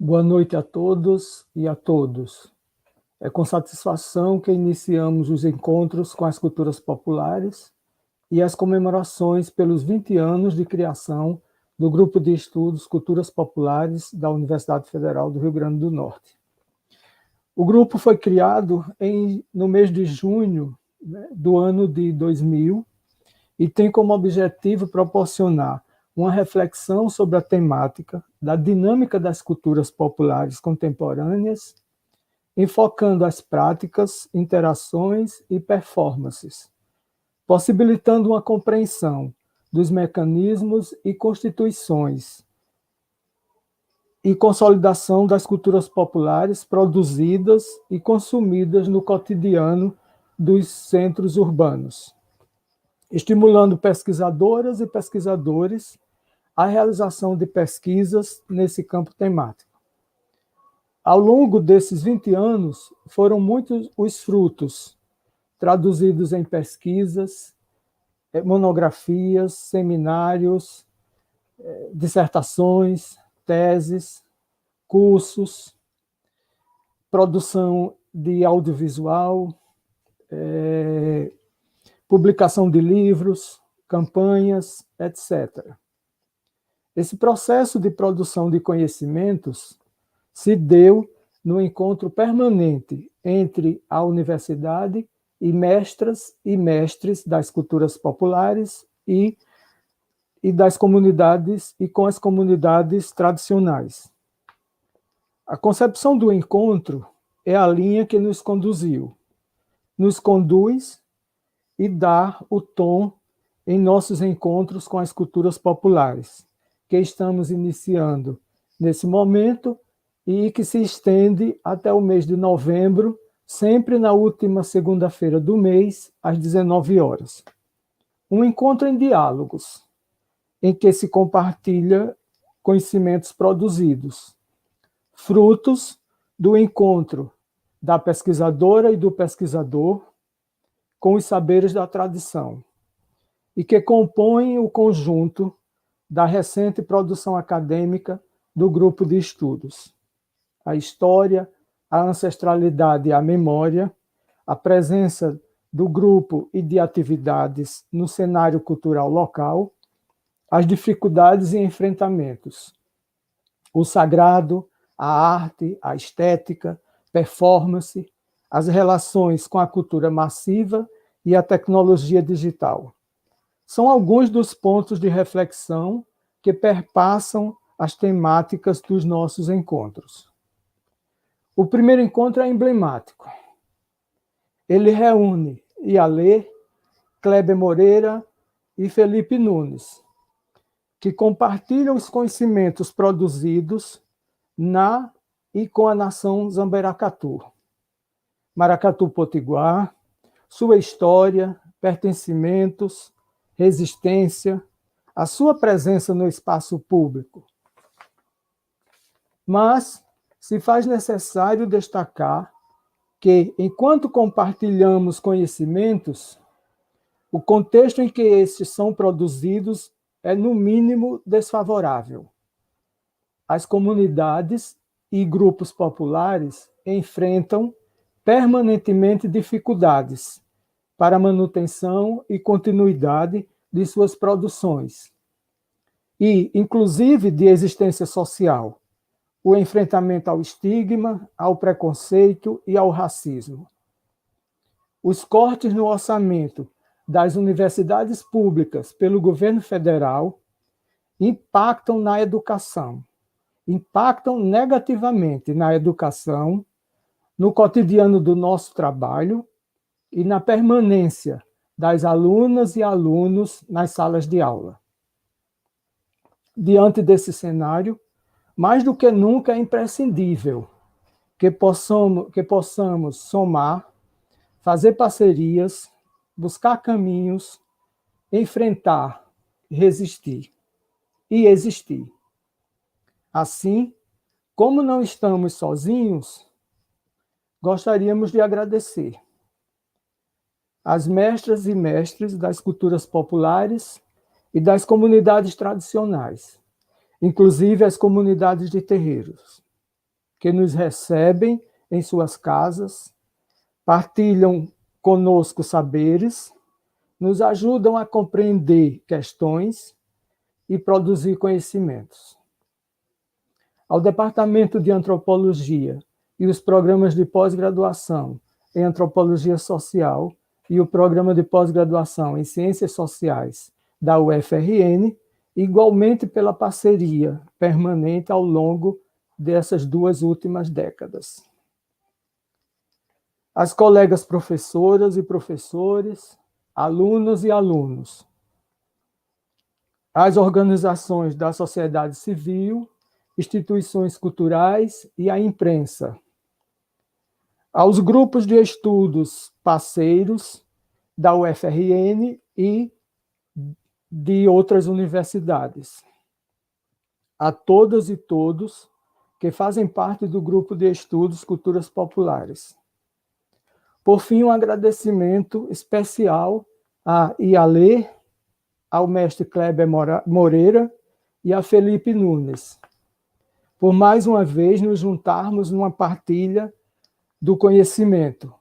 Boa noite a todos e a todos. É com satisfação que iniciamos os encontros com as culturas populares e as comemorações pelos 20 anos de criação do Grupo de Estudos Culturas Populares da Universidade Federal do Rio Grande do Norte. O grupo foi criado no mês de junho, do ano de 2000 e tem como objetivo proporcionar uma reflexão sobre a temática da dinâmica das culturas populares contemporâneas, enfocando as práticas, interações e performances, possibilitando uma compreensão dos mecanismos e constituições e consolidação das culturas populares produzidas e consumidas no cotidiano dos centros urbanos, estimulando pesquisadoras e pesquisadores a realização de pesquisas nesse campo temático. Ao longo desses 20 anos, foram muitos os frutos traduzidos em pesquisas, monografias, seminários, dissertações, teses, cursos, produção de audiovisual, publicação de livros, campanhas, etc. Esse processo de produção de conhecimentos se deu no encontro permanente entre a universidade e mestras e mestres das culturas populares e das comunidades e com as comunidades tradicionais. A concepção do encontro é a linha que nos conduziu, nos conduz e dá o tom em nossos encontros com as culturas populares, que estamos iniciando nesse momento e que se estende até o mês de novembro, sempre na última segunda-feira do mês, às 19 horas. Um encontro em diálogos, em que se compartilha conhecimentos produzidos, frutos do encontro da pesquisadora e do pesquisador com os saberes da tradição, e que compõem o conjunto da recente produção acadêmica do grupo de estudos. A história, a ancestralidade e a memória, a presença do grupo e de atividades no cenário cultural local, as dificuldades e enfrentamentos, o sagrado, a arte, a estética, performance, as relações com a cultura massiva e a tecnologia digital. São alguns dos pontos de reflexão que perpassam as temáticas dos nossos encontros. O primeiro encontro é emblemático. Ele reúne Ialê, Kleber Moreira e Felipe Nunes, que compartilham os conhecimentos produzidos na e com a nação Zamberacatu, Maracatu Potiguar, sua história, pertencimentos, resistência, a sua presença no espaço público. Mas se faz necessário destacar que, enquanto compartilhamos conhecimentos, o contexto em que estes são produzidos é, no mínimo, desfavorável. As comunidades e grupos populares enfrentam permanentemente dificuldades para a manutenção e continuidade de suas produções, e, inclusive, de existência social, o enfrentamento ao estigma, ao preconceito e ao racismo. Os cortes no orçamento das universidades públicas pelo governo federal impactam na educação, impactam negativamente na educação, no cotidiano do nosso trabalho e na permanência das alunas e alunos nas salas de aula. Diante desse cenário, mais do que nunca é imprescindível que possamos somar, fazer parcerias, buscar caminhos, enfrentar, resistir e existir. Assim, como não estamos sozinhos, gostaríamos de agradecer às mestras e mestres das culturas populares e das comunidades tradicionais, inclusive as comunidades de terreiros, que nos recebem em suas casas, partilham conosco saberes, nos ajudam a compreender questões e produzir conhecimentos. Ao Departamento de Antropologia e os programas de pós-graduação em Antropologia Social e o Programa de Pós-Graduação em Ciências Sociais da UFRN, igualmente pela parceria permanente ao longo dessas 2 últimas décadas. As colegas professoras e professores, alunos e alunos, as organizações da sociedade civil, instituições culturais e a imprensa, aos grupos de estudos parceiros da UFRN e de outras universidades, a todas e todos que fazem parte do grupo de estudos Culturas Populares. Por fim, um agradecimento especial a Ialê, ao mestre Kleber Moreira e a Felipe Nunes, por mais uma vez nos juntarmos numa partilha do conhecimento.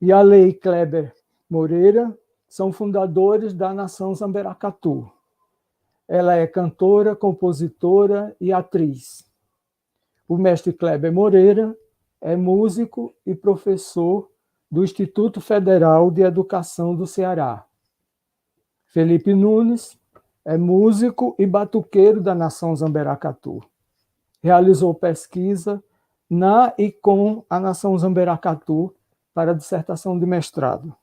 Ialê e Kleber Moreira são fundadores da Nação Zamberacatu. Ela é cantora, compositora e atriz. O mestre Kleber Moreira é músico e professor do Instituto Federal de Educação do Ceará. Felipe Nunes é músico e batuqueiro da Nação Zamberacatu. Realizou pesquisa na e com a Nação Zamberacatu para a dissertação de mestrado.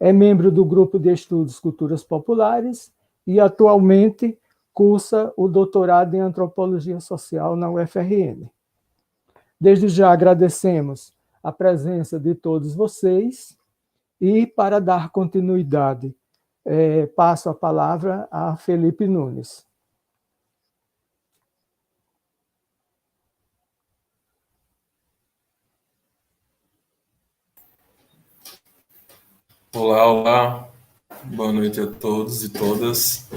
É membro do Grupo de Estudos Culturas Populares e atualmente cursa o doutorado em Antropologia Social na UFRN. Desde já agradecemos a presença de todos vocês e, para dar continuidade, passo a palavra a Felipe Nunes. Olá, olá, boa noite a todos e todas.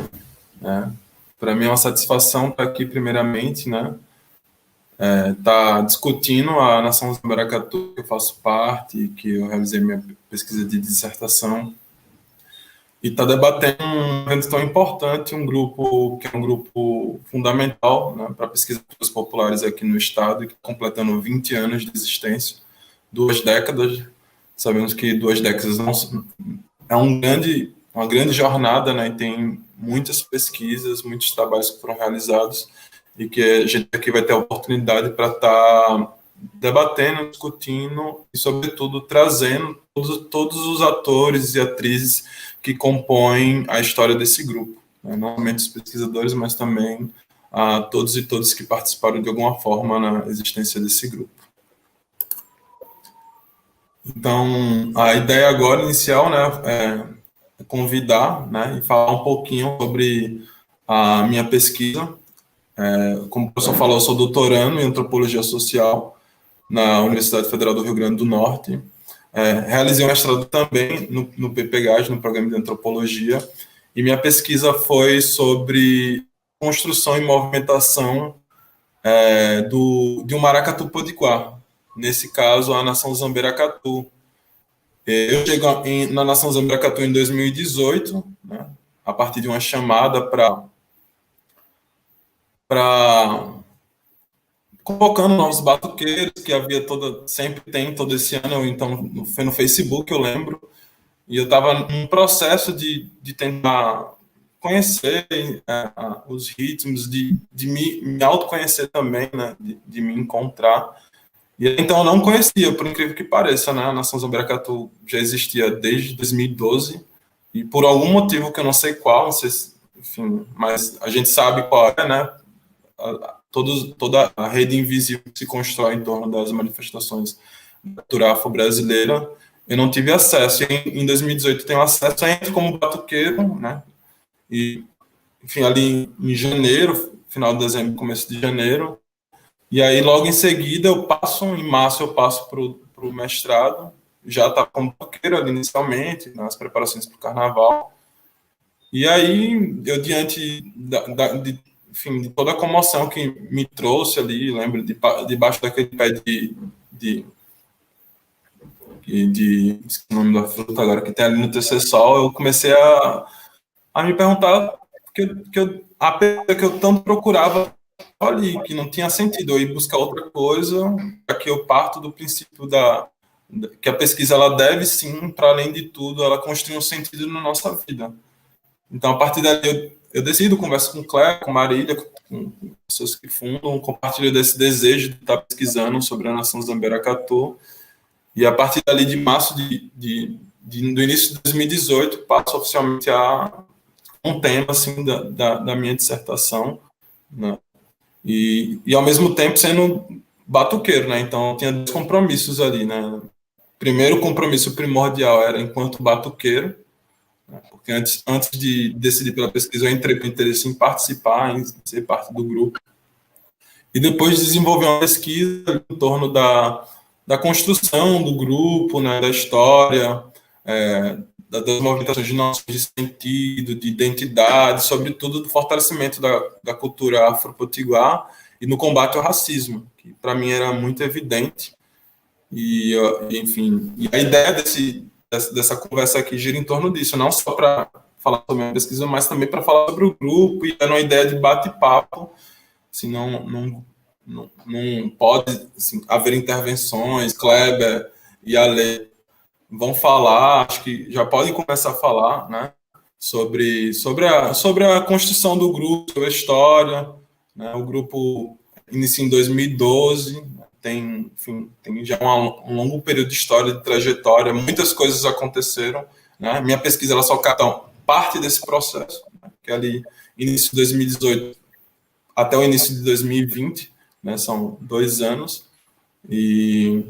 Para mim é uma satisfação estar aqui, primeiramente, estar discutindo a Nação Zamberacatu, que eu faço parte, que eu realizei minha pesquisa de dissertação, e estar debatendo um evento tão importante, um grupo que é um grupo fundamental, para a pesquisa de culturas populares aqui no Estado, que está completando 20 anos de existência, 2 décadas. Sabemos que 2 décadas é uma grande jornada, e tem muitas pesquisas, muitos trabalhos que foram realizados e que a gente aqui vai ter a oportunidade para estar debatendo, discutindo e, sobretudo, trazendo todos os atores e atrizes que compõem a história desse grupo. Não somente os pesquisadores, mas também a todos e todas que participaram de alguma forma na existência desse grupo. Então, a ideia agora inicial é convidar e falar um pouquinho sobre a minha pesquisa. Como o professor falou, eu sou doutorando em Antropologia Social na Universidade Federal do Rio Grande do Norte. Realizei um mestrado também no PPGAS, no Programa de Antropologia, e minha pesquisa foi sobre construção e movimentação de um maracatu potiguar, nesse caso, a Nação Zamberacatu. Eu cheguei na Nação Zamberacatu em 2018, a partir de uma chamada convocando novos batuqueiros, que sempre tem todo esse ano, então foi no Facebook, eu lembro, e eu estava num processo de tentar conhecer os ritmos, de me autoconhecer também, de me encontrar. E então eu não conhecia, por incrível que pareça, a Nação Zamberacatu já existia desde 2012, e por algum motivo que eu não sei qual, não sei se, enfim, mas a gente sabe qual é, toda a rede invisível que se constrói em torno das manifestações da cultura afro-brasileira, eu não tive acesso. E em 2018 eu tenho acesso ainda como batuqueiro, e, enfim, ali em janeiro, final de dezembro, começo de janeiro, e aí logo em seguida em março eu passo para o mestrado, já estava como batuqueiro ali inicialmente, nas preparações para o carnaval, e aí eu, diante de enfim, de toda a comoção que me trouxe ali, lembro, debaixo daquele pé esqueci o nome da fruta agora, que tem ali no terceiro sol, eu comecei a me perguntar a perda que eu tanto procurava ali, que não tinha sentido eu ir buscar outra coisa, aqui eu parto do princípio que a pesquisa ela deve sim, para além de tudo, ela construir um sentido na nossa vida. Então, a partir dali, eu decido, converso com o Cléber, com Marília, com pessoas que fundam, compartilho desse desejo de estar pesquisando sobre a nação Zamberacatu. E a partir dali, de março do início de 2018, passo oficialmente a um tema assim, da minha dissertação, né? E, ao mesmo tempo, sendo batuqueiro, né? Então, eu tinha dois compromissos ali, né? Primeiro, o compromisso primordial era enquanto batuqueiro, porque antes de decidir pela pesquisa, eu entrei com interesse em participar, em ser parte do grupo. E depois desenvolver uma pesquisa em torno da construção do grupo, né, da história, das movimentações de noções de sentido, de identidade, sobretudo do fortalecimento da cultura afro-potiguar e no combate ao racismo, que para mim era muito evidente. E, enfim, e a ideia dessa conversa aqui gira em torno disso, não só para falar sobre a pesquisa, mas também para falar sobre o grupo e dar uma ideia de bate-papo, assim, não pode assim, haver intervenções. Kleber e Ale vão falar, acho que já podem começar a falar, né, sobre a construção do grupo, sobre a história, né, o grupo inicia em 2012, enfim, tem já um longo período de história, de trajetória, muitas coisas aconteceram, né? Minha pesquisa ela só capta parte desse processo, né? Que é ali início de 2018 até o início de 2020, né? São 2 anos e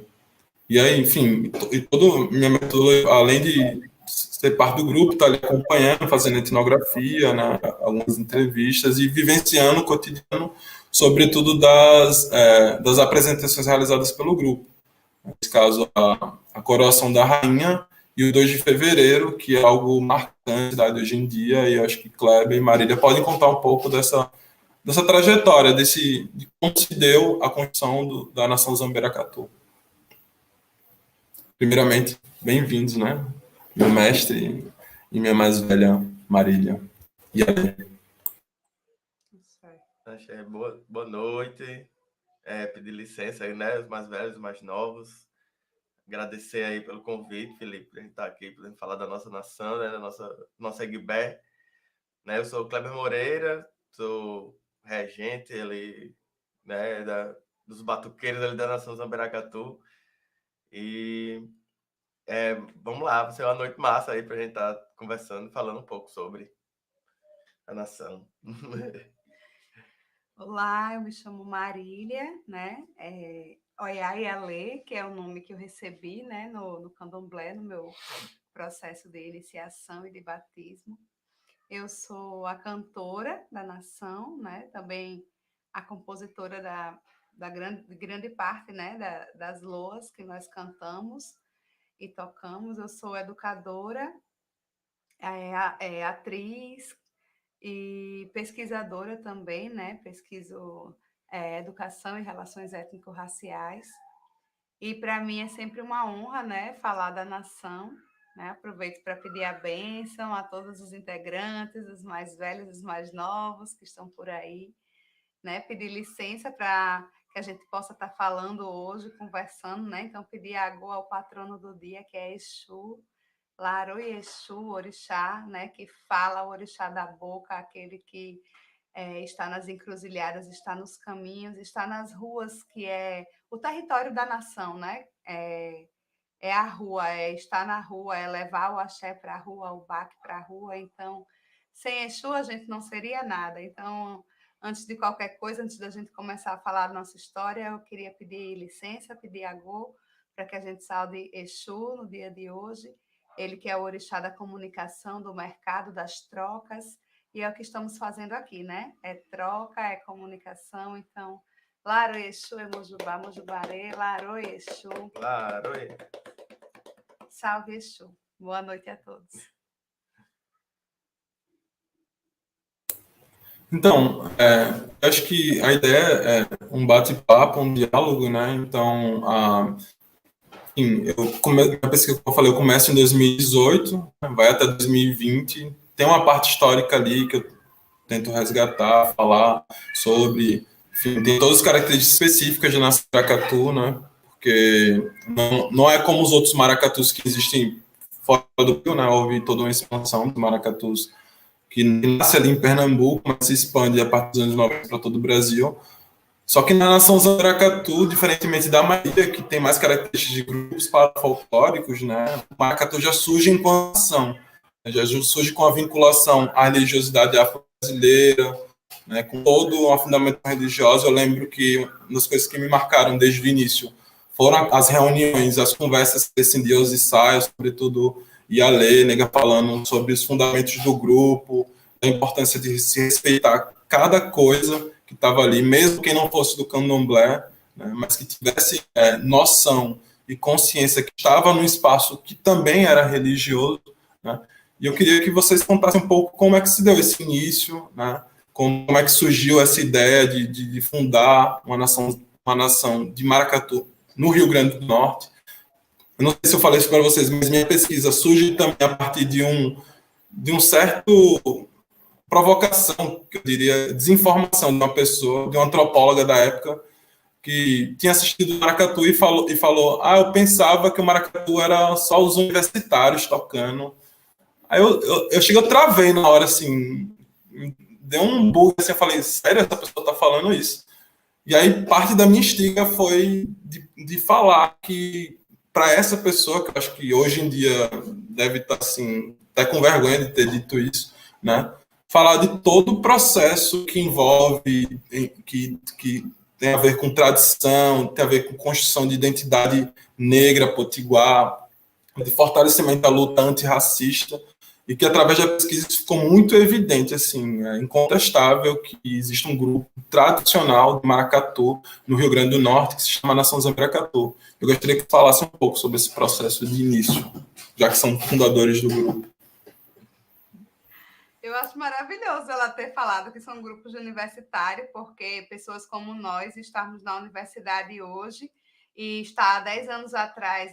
aí, enfim, e toda minha metodologia, além de ser parte do grupo, tá ali acompanhando, fazendo etnografia, né? Algumas entrevistas e vivenciando o cotidiano, sobretudo das apresentações realizadas pelo grupo. Nesse caso, a coroação da rainha e o 2 de fevereiro, que é algo marcante da hoje em dia, e eu acho que Kleber e Marília podem contar um pouco dessa trajetória, de como se deu a construção da nação Zamberacatu. Primeiramente, bem-vindos, né? Meu mestre e minha mais velha Marília. E aí? Boa noite. Pedir licença aí, né? Os mais velhos, os mais novos. Agradecer aí pelo convite, Felipe, para a gente estar aqui, para falar da nossa nação, né? Da nossa Egbé. Né? Eu sou o Kleber Moreira, sou regente ali, né? Dos batuqueiros ali da nação Zamberacatu. E vamos lá, vai ser uma noite massa aí para a gente estar conversando, falando um pouco sobre a nação. Olá, eu me chamo Marília, né? Oiá e Alê, que é o nome que eu recebi, né, no candomblé, no meu processo de iniciação e de batismo. Eu sou a cantora da nação, né? Também a compositora da grande parte, né, das loas que nós cantamos e tocamos. Eu sou educadora, atriz e pesquisadora também, né? Pesquiso educação e relações étnico-raciais. E para mim é sempre uma honra, né, falar da nação. Né? Aproveito para pedir a bênção a todos os integrantes, os mais velhos, os mais novos que estão por aí. Né? Pedir licença para que a gente possa estar falando hoje, conversando. Né? Então, pedir água ao patrono do dia, que é Exu, Laro e Exu, orixá, né? Que fala o orixá da boca, aquele que está nas encruzilhadas, está nos caminhos, está nas ruas, que é o território da nação, né? É a rua, é estar na rua, é levar o axé para a rua, o baque para a rua. Então, sem Exu a gente não seria nada. Então, antes de qualquer coisa, antes da gente começar a falar da nossa história, eu queria pedir licença, pedir agô, para que a gente saude Exu no dia de hoje. Ele que é o orixá da comunicação, do mercado, das trocas, e é o que estamos fazendo aqui, né? É troca, é comunicação, então... Laro Exu é Mojubá, Mojubarê, Laro Exu. Laro. Salve Exu. Boa noite a todos. Então, acho que a ideia é um bate-papo, um diálogo, né? Então, enfim, a pesquisa que eu falei, eu começo em 2018, né, vai até 2020. Tem uma parte histórica ali que eu tento resgatar, falar sobre. Enfim, tem todas as características específicas de nascer maracatu, né? Porque não é como os outros maracatus que existem fora do Rio, né? Houve toda uma expansão dos maracatus que nasce ali em Pernambuco, mas se expande a partir dos anos 90 para todo o Brasil. Só que na nação Maracatu, diferentemente da maioria, que tem mais características de grupos parafolclóricos, né, o maracatu já surge enquanto nação, já surge com a vinculação à religiosidade afro-brasileira, né, com toda uma fundamentação religiosa. Eu lembro que uma das coisas que me marcaram desde o início foram as reuniões, as conversas que descendiam os ensaios, sobretudo Ialê, Nega, falando sobre os fundamentos do grupo, a importância de se respeitar cada coisa que estava ali, mesmo quem não fosse do candomblé, né, mas que tivesse noção e consciência que estava num espaço que também era religioso, né. E eu queria que vocês contassem um pouco como é que se deu esse início, né, como é que surgiu essa ideia de fundar uma nação de maracatu no Rio Grande do Norte. Eu não sei se eu falei isso para vocês, mas minha pesquisa surge também a partir de um certo provocação, que eu diria, desinformação de uma pessoa, de uma antropóloga da época, que tinha assistido o Maracatu e falou: eu pensava que o Maracatu era só os universitários tocando. Aí eu cheguei, eu travei na hora, assim, deu um bug, assim, eu falei: sério, essa pessoa tá falando isso? E aí parte da minha instiga foi de falar que para essa pessoa, que eu acho que hoje em dia deve estar assim, até com vergonha de ter dito isso, né? Falar de todo o processo que envolve, que tem a ver com tradição, tem a ver com construção de identidade negra, potiguar, de fortalecimento da luta antirracista, e que através da pesquisa isso ficou muito evidente, assim, é incontestável que existe um grupo tradicional de maracatu no Rio Grande do Norte que se chama Nação Maracatu. Eu gostaria que falasse um pouco sobre esse processo de início, já que são fundadores do grupo. Eu acho maravilhoso ela ter falado que são grupos universitários, porque pessoas como nós estamos na universidade hoje e está há 10 anos atrás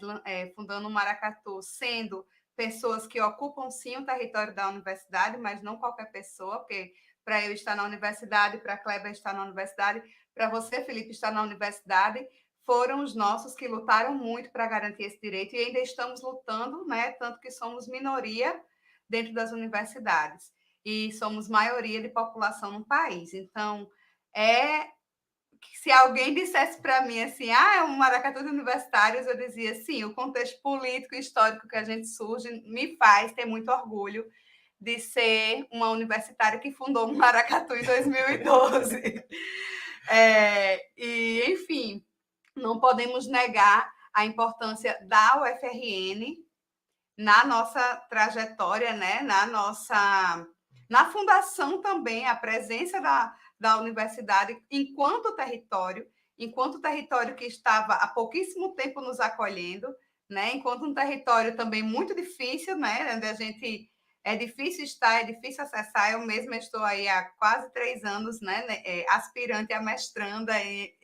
fundando o Maracatu, sendo pessoas que ocupam sim o território da universidade, mas não qualquer pessoa, porque para eu estar na universidade, para a Kleber estar na universidade, para você, Felipe, estar na universidade, foram os nossos que lutaram muito para garantir esse direito e ainda estamos lutando, né? Tanto que somos minoria dentro das universidades e somos maioria de população no país. Então, se alguém dissesse para mim assim, é um maracatu de universitários, eu dizia sim, o contexto político e histórico que a gente surge me faz ter muito orgulho de ser uma universitária que fundou o Maracatu em 2012. E, enfim, não podemos negar a importância da UFRN na nossa trajetória, né? Na fundação também, a presença da universidade enquanto território que estava há pouquíssimo tempo nos acolhendo, né? Enquanto um território também muito difícil, né? Onde a gente é difícil estar, é difícil acessar. Eu mesma estou aí há quase 3 anos, né? Aspirante a mestranda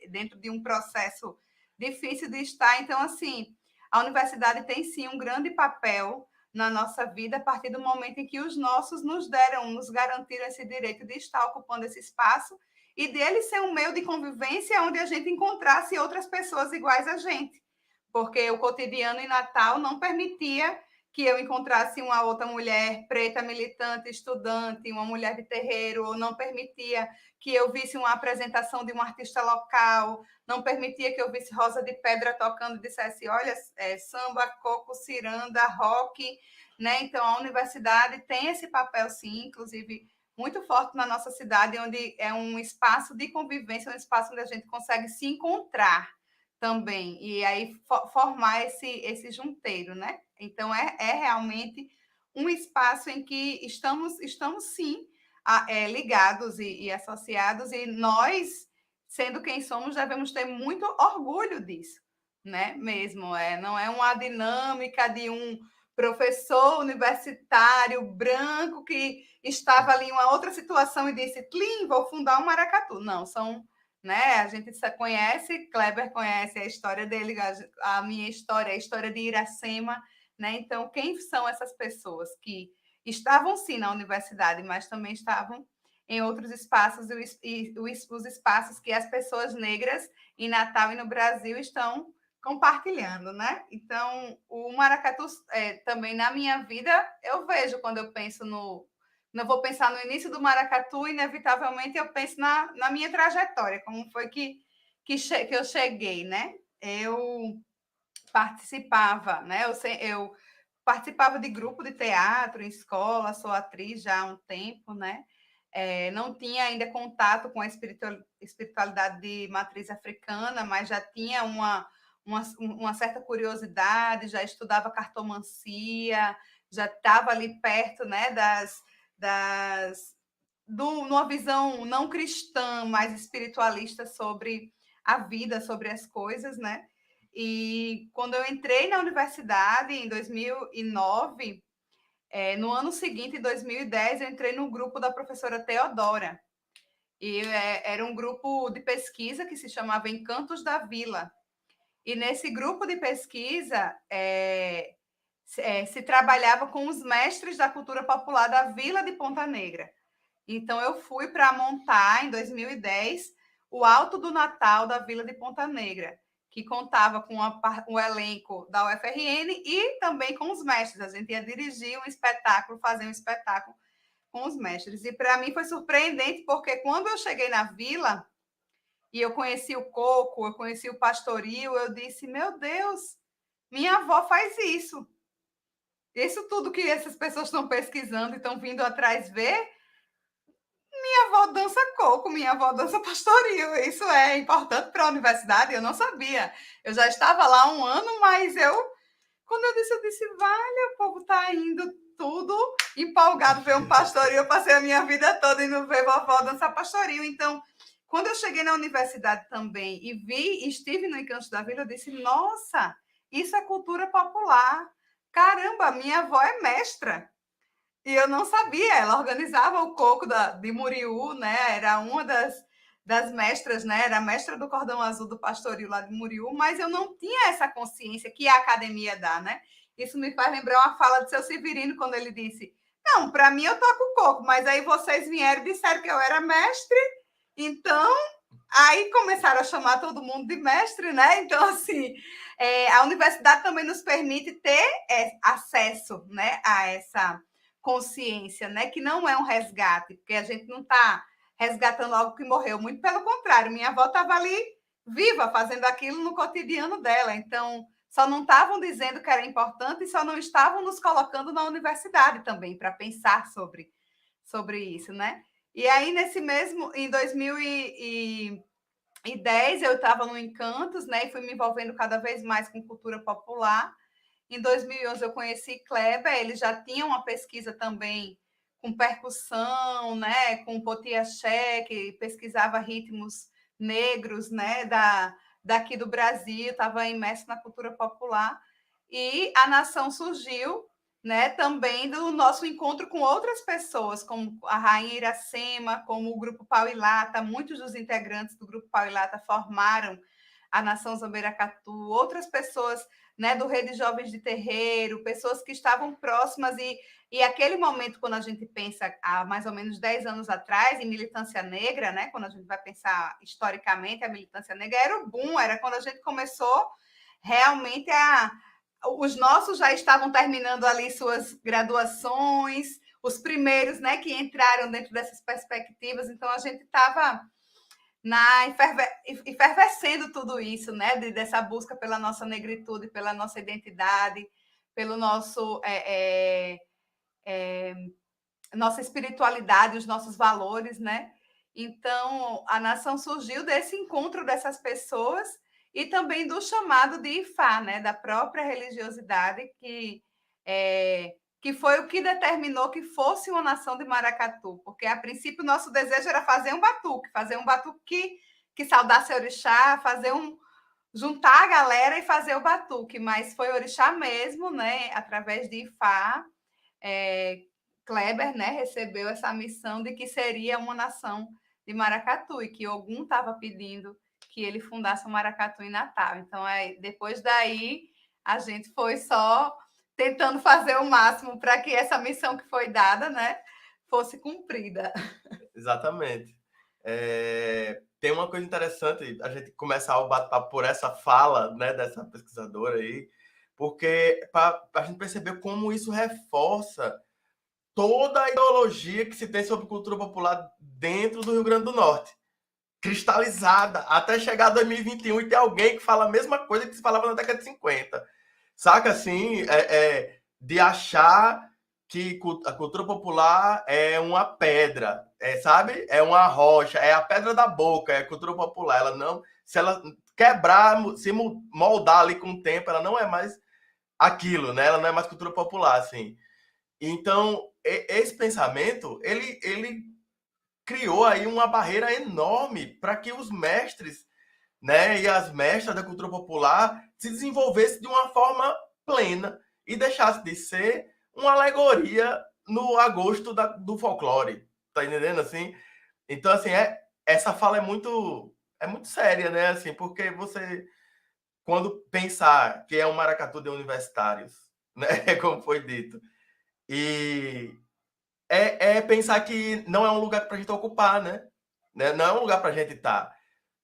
dentro de um processo difícil de estar. Então, assim, a universidade tem sim um grande papel na nossa vida a partir do momento em que os nossos nos garantiram esse direito de estar ocupando esse espaço e dele ser um meio de convivência onde a gente encontrasse outras pessoas iguais a gente. Porque o cotidiano em Natal não permitia que eu encontrasse uma outra mulher preta, militante, estudante, uma mulher de terreiro, ou não permitia que eu visse uma apresentação de um artista local, não permitia que eu visse Rosa de Pedra tocando e dissesse, olha, samba, coco, ciranda, rock, né? Então, a universidade tem esse papel, sim, inclusive, muito forte na nossa cidade, onde é um espaço de convivência, um espaço onde a gente consegue se encontrar também, e aí formar esse junteiro, né? Então, é realmente um espaço em que estamos sim, ligados e associados, e nós, sendo quem somos, devemos ter muito orgulho disso, né? Mesmo, não é uma dinâmica de um professor universitário branco que estava ali em uma outra situação e disse: Tlim, vou fundar um maracatu. Não, são, né? A gente conhece, Kleber conhece a história dele, a minha história, a história de Iracema, né? Então, quem são essas pessoas que estavam sim na universidade, mas também estavam em outros espaços e os espaços que as pessoas negras em Natal e no Brasil estão compartilhando, né? Então, o maracatu também na minha vida eu vejo quando eu penso no, não vou pensar no início do maracatu, inevitavelmente eu penso na minha trajetória, como foi que eu cheguei, né? Eu participava, né? Eu participava de grupo de teatro em escola, sou atriz já há um tempo, né? Não tinha ainda contato com a espiritualidade de matriz africana, mas já tinha uma certa curiosidade, já estudava cartomancia, já estava ali perto, né, numa visão não cristã, mais espiritualista sobre a vida, sobre as coisas, né? E quando eu entrei na universidade, em 2009, no ano seguinte, em 2010, eu entrei no grupo da professora Teodora. E era um grupo de pesquisa que se chamava Encantos da Vila. E nesse grupo de pesquisa se trabalhava com os mestres da cultura popular da Vila de Ponta Negra. Então, eu fui para montar, em 2010, o Alto do Natal da Vila de Ponta Negra, que contava com o elenco da UFRN e também com os mestres. A gente ia dirigir um espetáculo, fazer um espetáculo com os mestres. E para mim foi surpreendente, porque quando eu cheguei na vila e eu conheci o coco, eu conheci o pastoril, eu disse: meu Deus, minha avó faz isso. Isso tudo que essas pessoas estão pesquisando e estão vindo atrás ver, minha avó dança coco, minha avó dança pastoril. Isso é importante para a universidade? Eu não sabia. Eu já estava lá há um ano, mas quando eu disse, vale, o povo está indo tudo empolgado ver um pastoril. Eu passei a minha vida toda indo ver vovó dançar pastoril. Então, quando eu cheguei na universidade também e estive no Encanto da Vila, eu disse, nossa, isso é cultura popular. Caramba, minha avó é mestra. E eu não sabia, ela organizava o coco de Muriú, né? Era uma das mestras, né? Era a mestra do cordão azul do pastoril lá de Muriú, mas eu não tinha essa consciência que a academia dá, né? Isso me faz lembrar uma fala do seu Severino, quando ele disse: não, para mim eu toco coco, mas aí vocês vieram e disseram que eu era mestre, então aí começaram a chamar todo mundo de mestre, né? Então, assim, a universidade também nos permite ter acesso, né, a essa consciência, né? Que não é um resgate, porque a gente não está resgatando algo que morreu, muito pelo contrário, minha avó estava ali viva, fazendo aquilo no cotidiano dela, então só não estavam dizendo que era importante e só não estavam nos colocando na universidade também para pensar sobre isso, né? E aí, em 2010, eu estava no Encantos, né? E fui me envolvendo cada vez mais com cultura popular. Em 2011, eu conheci Kleber, ele já tinha uma pesquisa também com percussão, né, com potiaxé, que pesquisava ritmos negros, né, daqui do Brasil, estava imerso na cultura popular. E a Nação surgiu, né, também do nosso encontro com outras pessoas, como a Rainha Iracema, como o Grupo Pau e Lata. Muitos dos integrantes do Grupo Pau e Lata formaram a Nação Zamberacatu, outras pessoas, né, do Rede Jovens de Terreiro, pessoas que estavam próximas e aquele momento, quando a gente pensa há mais ou menos 10 anos atrás, em militância negra, né, quando a gente vai pensar historicamente, a militância negra era o boom, era quando a gente começou realmente os nossos já estavam terminando ali suas graduações, os primeiros, né, que entraram dentro dessas perspectivas, então a gente estava efervescendo tudo isso, né? Dessa busca pela nossa negritude, pela nossa identidade, pelo nossa espiritualidade, os nossos valores, né? Então, a nação surgiu desse encontro dessas pessoas e também do chamado de Ifá, né? Da própria religiosidade que foi o que determinou que fosse uma nação de maracatu, porque a princípio o nosso desejo era fazer um batuque que saudasse a orixá, fazer juntar a galera e fazer o batuque, mas foi Orixá mesmo, né, através de Ifá, Kleber, né, recebeu essa missão de que seria uma nação de maracatu e que Ogum estava pedindo que ele fundasse o maracatu em Natal. Então, depois daí, a gente foi só tentando fazer o máximo para que essa missão que foi dada, né, fosse cumprida. Exatamente. Tem uma coisa interessante, a gente começar o bate-papo por essa fala, né, dessa pesquisadora aí, porque para a gente perceber como isso reforça toda a ideologia que se tem sobre cultura popular dentro do Rio Grande do Norte, cristalizada, até chegar a 2021 e ter alguém que fala a mesma coisa que se falava na década de 50. Saca, assim, de achar que a cultura popular é uma pedra, sabe? É uma rocha, é a pedra da boca, é a cultura popular. Ela não, se ela quebrar, se moldar ali com o tempo, ela não é mais aquilo, né? Ela não é mais cultura popular, assim. Então, esse pensamento, ele criou aí uma barreira enorme para que os mestres, né, e as mestras da cultura popular se desenvolvessem de uma forma plena e deixasse de ser uma alegoria no agosto do folclore. Tá entendendo, assim? Então, assim, essa fala é muito séria, né? Assim, porque você, quando pensar que é um maracatu de universitários, né, como foi dito, e pensar que não é um lugar para a gente ocupar, né? Não é um lugar para a gente estar.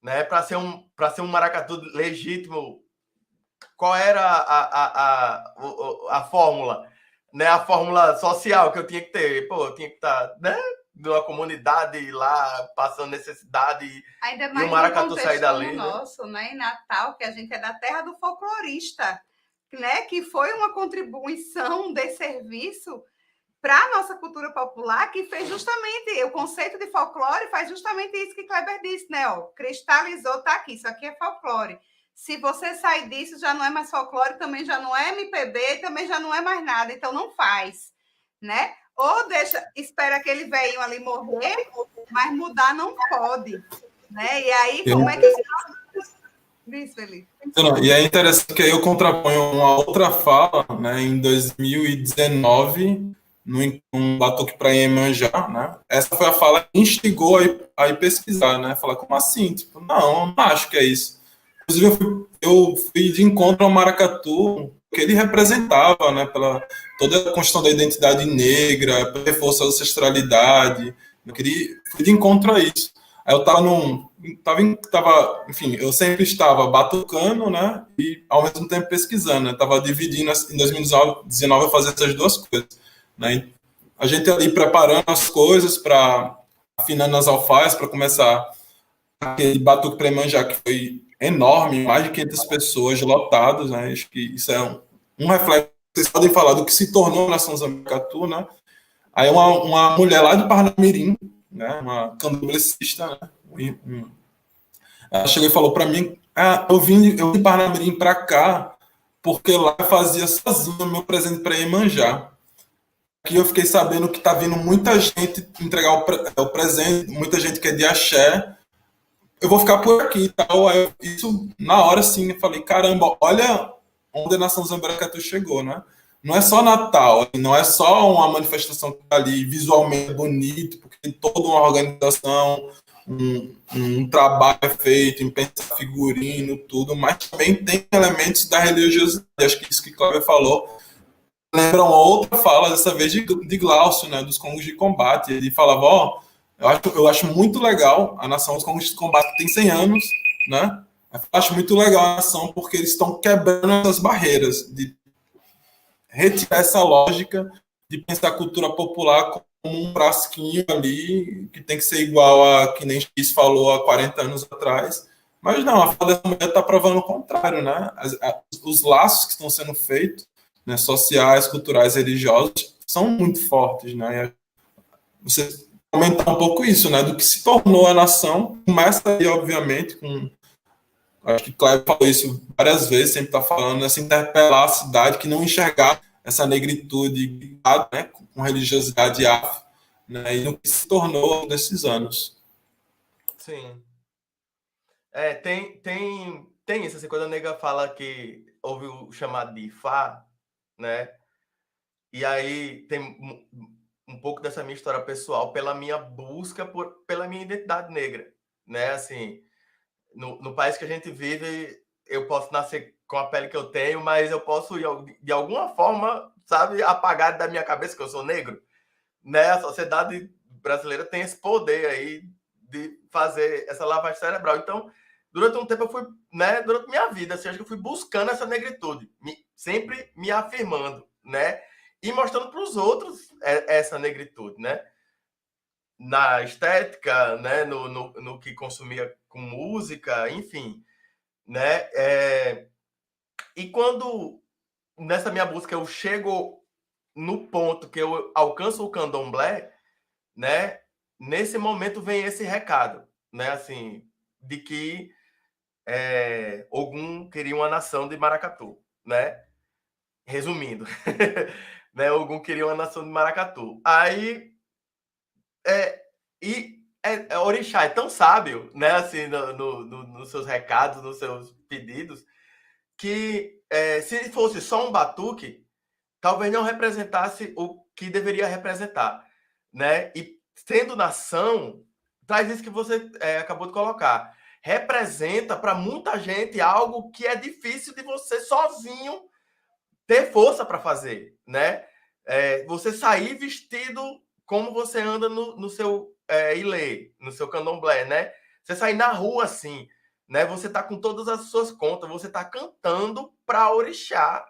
Né? Para ser um maracatu legítimo, qual era a fórmula? Né? A fórmula social que eu tinha que ter. Pô, eu tinha que estar, né, numa comunidade lá, passando necessidade, Ainda e mais o maracatu num sair contexto dali. como o Né? nosso, né, em Natal, que a gente é da terra do folclorista, né, que foi uma contribuição de serviço para a nossa cultura popular, que fez justamente, o conceito de folclore faz justamente isso que Kleber disse, né? Ó, cristalizou, tá aqui, isso aqui é folclore. Se você sair disso, já não é mais folclore, também já não é MPB, também já não é mais nada, então não faz, né? Ou espera aquele velhinho ali morrer, mas mudar não pode, né? E aí, como é que se diz, Felipe? E é interessante que aí eu contraponho uma outra fala, né, em 2019, num batuque para Iemanjá, né? Essa foi a fala que instigou a ir pesquisar, né? Falar como assim? Tipo, não, eu não acho que é isso. Inclusive, eu fui de encontro ao maracatu que ele representava, né? Pela toda a questão da identidade negra, pelo reforço da ancestralidade. Fui de encontro a isso. Aí eu enfim, eu sempre estava batucando, né, e ao mesmo tempo pesquisando, né, estava dividindo, em 2019 eu fazia essas duas coisas, né, a gente ali preparando as coisas para afinando as alfaias para começar aquele batuque para Iemanjá, que foi enorme, mais de 500 pessoas lotadas, né, acho que isso é um reflexo, vocês podem falar do que se tornou a Nação Zambiacatu, né, aí uma mulher lá de Parnamirim, né, uma candomblessista, né, ela chegou e falou para mim, eu vim de Parnamirim para cá porque lá eu fazia sozinho meu presente para Iemanjá. Aqui eu fiquei sabendo que tá vindo muita gente entregar o presente, muita gente que é de axé, eu vou ficar por aqui e tal. Aí isso, na hora, assim, eu falei, caramba, olha onde a Nação Zambiacatu chegou, né? Não é só Natal, não é só uma manifestação que tá ali visualmente bonito, porque tem toda uma organização, um trabalho feito em pensar figurino, tudo, mas também tem elementos da religiosidade. Acho que isso que o Cláudio falou lembra uma outra fala, dessa vez de Glaucio, né, dos Congos de Combate. Ele falava, ó, eu acho muito legal a nação dos Congos de Combate, que tem 100 anos, né? Eu acho muito legal a nação porque eles estão quebrando essas barreiras, de retirar essa lógica de pensar a cultura popular como um frasquinho ali, que tem que ser igual a que nem X falou há 40 anos atrás. Mas não, a fala dessa mulher está provando o contrário, né? Os laços que estão sendo feitos, né, sociais, culturais, religiosos, são muito fortes, né? Você comentar um pouco isso, né? Do que se tornou a nação, começa aí, obviamente, com. Acho que Cleber falou isso várias vezes, sempre está falando, essa interpelar a cidade, que não enxergar essa negritude, né, com religiosidade afro, né? E no que se tornou desses anos. Sim. tem isso, assim, quando a nega fala que ouve o chamado de Ifá, né? E aí tem um pouco dessa minha história pessoal pela minha busca pela minha identidade negra, né? Assim, no país que a gente vive, eu posso nascer com a pele que eu tenho, mas eu posso, de alguma forma, sabe, apagar da minha cabeça que eu sou negro, né? A sociedade brasileira tem esse poder aí de fazer essa lavagem cerebral. Então, durante um tempo eu fui, né, durante minha vida, assim, acho que eu fui buscando essa negritude, sempre me afirmando, né? E mostrando para os outros essa negritude, né? Na estética, né? No que consumia com música, enfim, né? E quando nessa minha busca eu chego no ponto que eu alcanço o candomblé, né? Nesse momento vem esse recado, né? Assim, de que Ogum queria uma nação de maracatu, né? Resumindo, né? Ogum queria uma nação de maracatu. Aí Orixá é tão sábio, né? Assim, nos seus recados, nos seus pedidos, que se fosse só um batuque, talvez não representasse o que deveria representar, né? E sendo nação, traz isso que você acabou de colocar. Representa para muita gente algo que é difícil de você sozinho ter força para fazer, né? Você sair vestido como você anda no seu ilê, no seu candomblé, né? Você sair na rua assim, né? Você tá com todas as suas contas, você tá cantando para orixá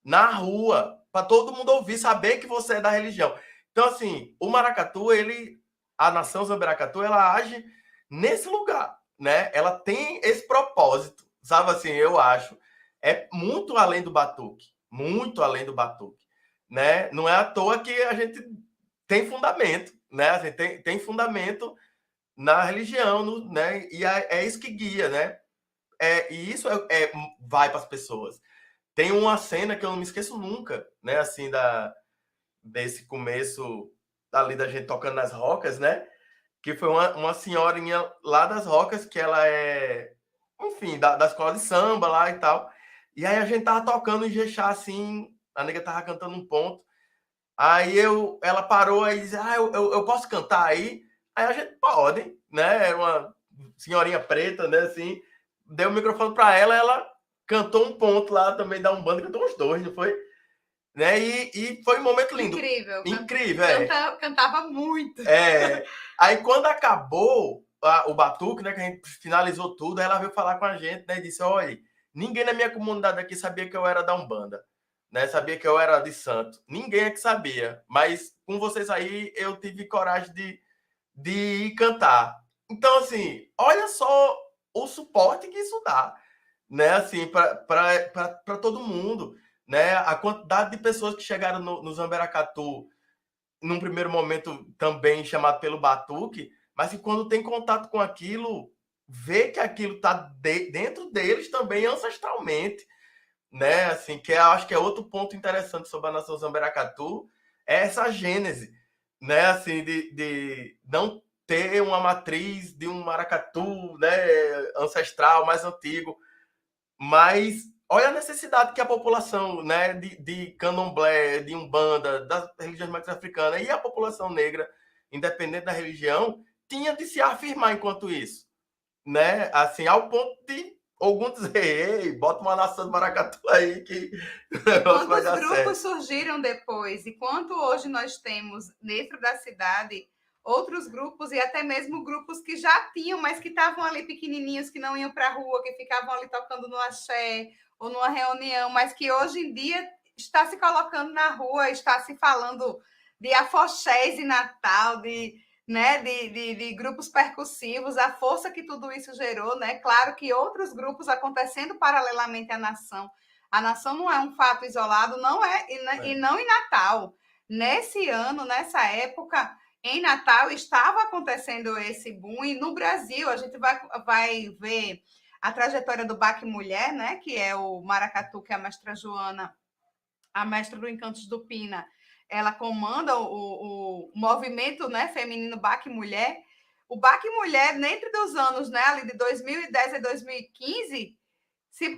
na rua, para todo mundo ouvir, saber que você é da religião. Então, assim, o maracatu, a nação Zamberacatu, ela age nesse lugar, né? Ela tem esse propósito, sabe assim, eu acho. É muito além do batuque, muito além do batuque, né? Não é à toa que a gente tem fundamento, né? A gente tem fundamento na religião, né? E é isso que guia, né? E isso vai para as pessoas. Tem uma cena que eu não me esqueço nunca, né? Assim, desse começo ali da gente tocando nas rocas, né? Que foi uma senhorinha lá das rocas, que ela enfim, da escola de samba lá e tal. E aí a gente tava tocando em Jexá, assim, a nega tava cantando um ponto. Aí ela parou e disse, eu posso cantar aí? Aí a gente pode, né? Era uma senhorinha preta, né? Assim, deu o microfone para ela cantou um ponto lá também da Umbanda, cantou uns dois, não foi? Né? E foi um momento lindo. Incrível. Incrível, Cantava muito. Aí quando acabou o batuque, né, que a gente finalizou tudo, ela veio falar com a gente, né, e disse, olha, ninguém na minha comunidade aqui sabia que eu era da Umbanda, né, sabia que eu era de santo. Ninguém é que sabia, mas com vocês aí eu tive coragem de ir cantar. Então, assim, olha só o suporte que isso dá, né, assim, para todo mundo, né, a quantidade de pessoas que chegaram no Zamberacatu, num primeiro momento também chamado pelo batuque, mas que quando tem contato com aquilo, vê que aquilo está dentro deles também ancestralmente, né, assim, que eu acho que é outro ponto interessante sobre a nação Zamberacatu, é essa gênese, né, assim, de não ter uma matriz de um maracatu, né, ancestral, mais antigo, mas olha a necessidade que a população, né, de candomblé, de umbanda, das religiões mais africanas e a população negra, independente da religião, tinha de se afirmar enquanto isso, né? Assim, ao ponto de algum dizer, ei, bota uma nação de maracatu aí que o negócio vai dar certo. Quantos grupos surgiram depois? E quanto hoje nós temos dentro da cidade outros grupos e até mesmo grupos que já tinham, mas que estavam ali pequenininhos, que não iam para a rua, que ficavam ali tocando no axé ou numa reunião, mas que hoje em dia está se colocando na rua, está se falando de afoxés e Natal, de grupos percussivos, a força que tudo isso gerou, né? Claro que outros grupos acontecendo paralelamente à nação. A nação não é um fato isolado, não é, e não em Natal. Nesse ano, nessa época, em Natal estava acontecendo esse boom, e no Brasil a gente vai ver a trajetória do Baque Mulher, né? Que é o maracatu, que é a mestra Joana, a mestra do Encantos do Pina, ela comanda o movimento, né, feminino Baque Mulher. O Baque Mulher, dentro dos anos, né, ali de 2010 a 2015, se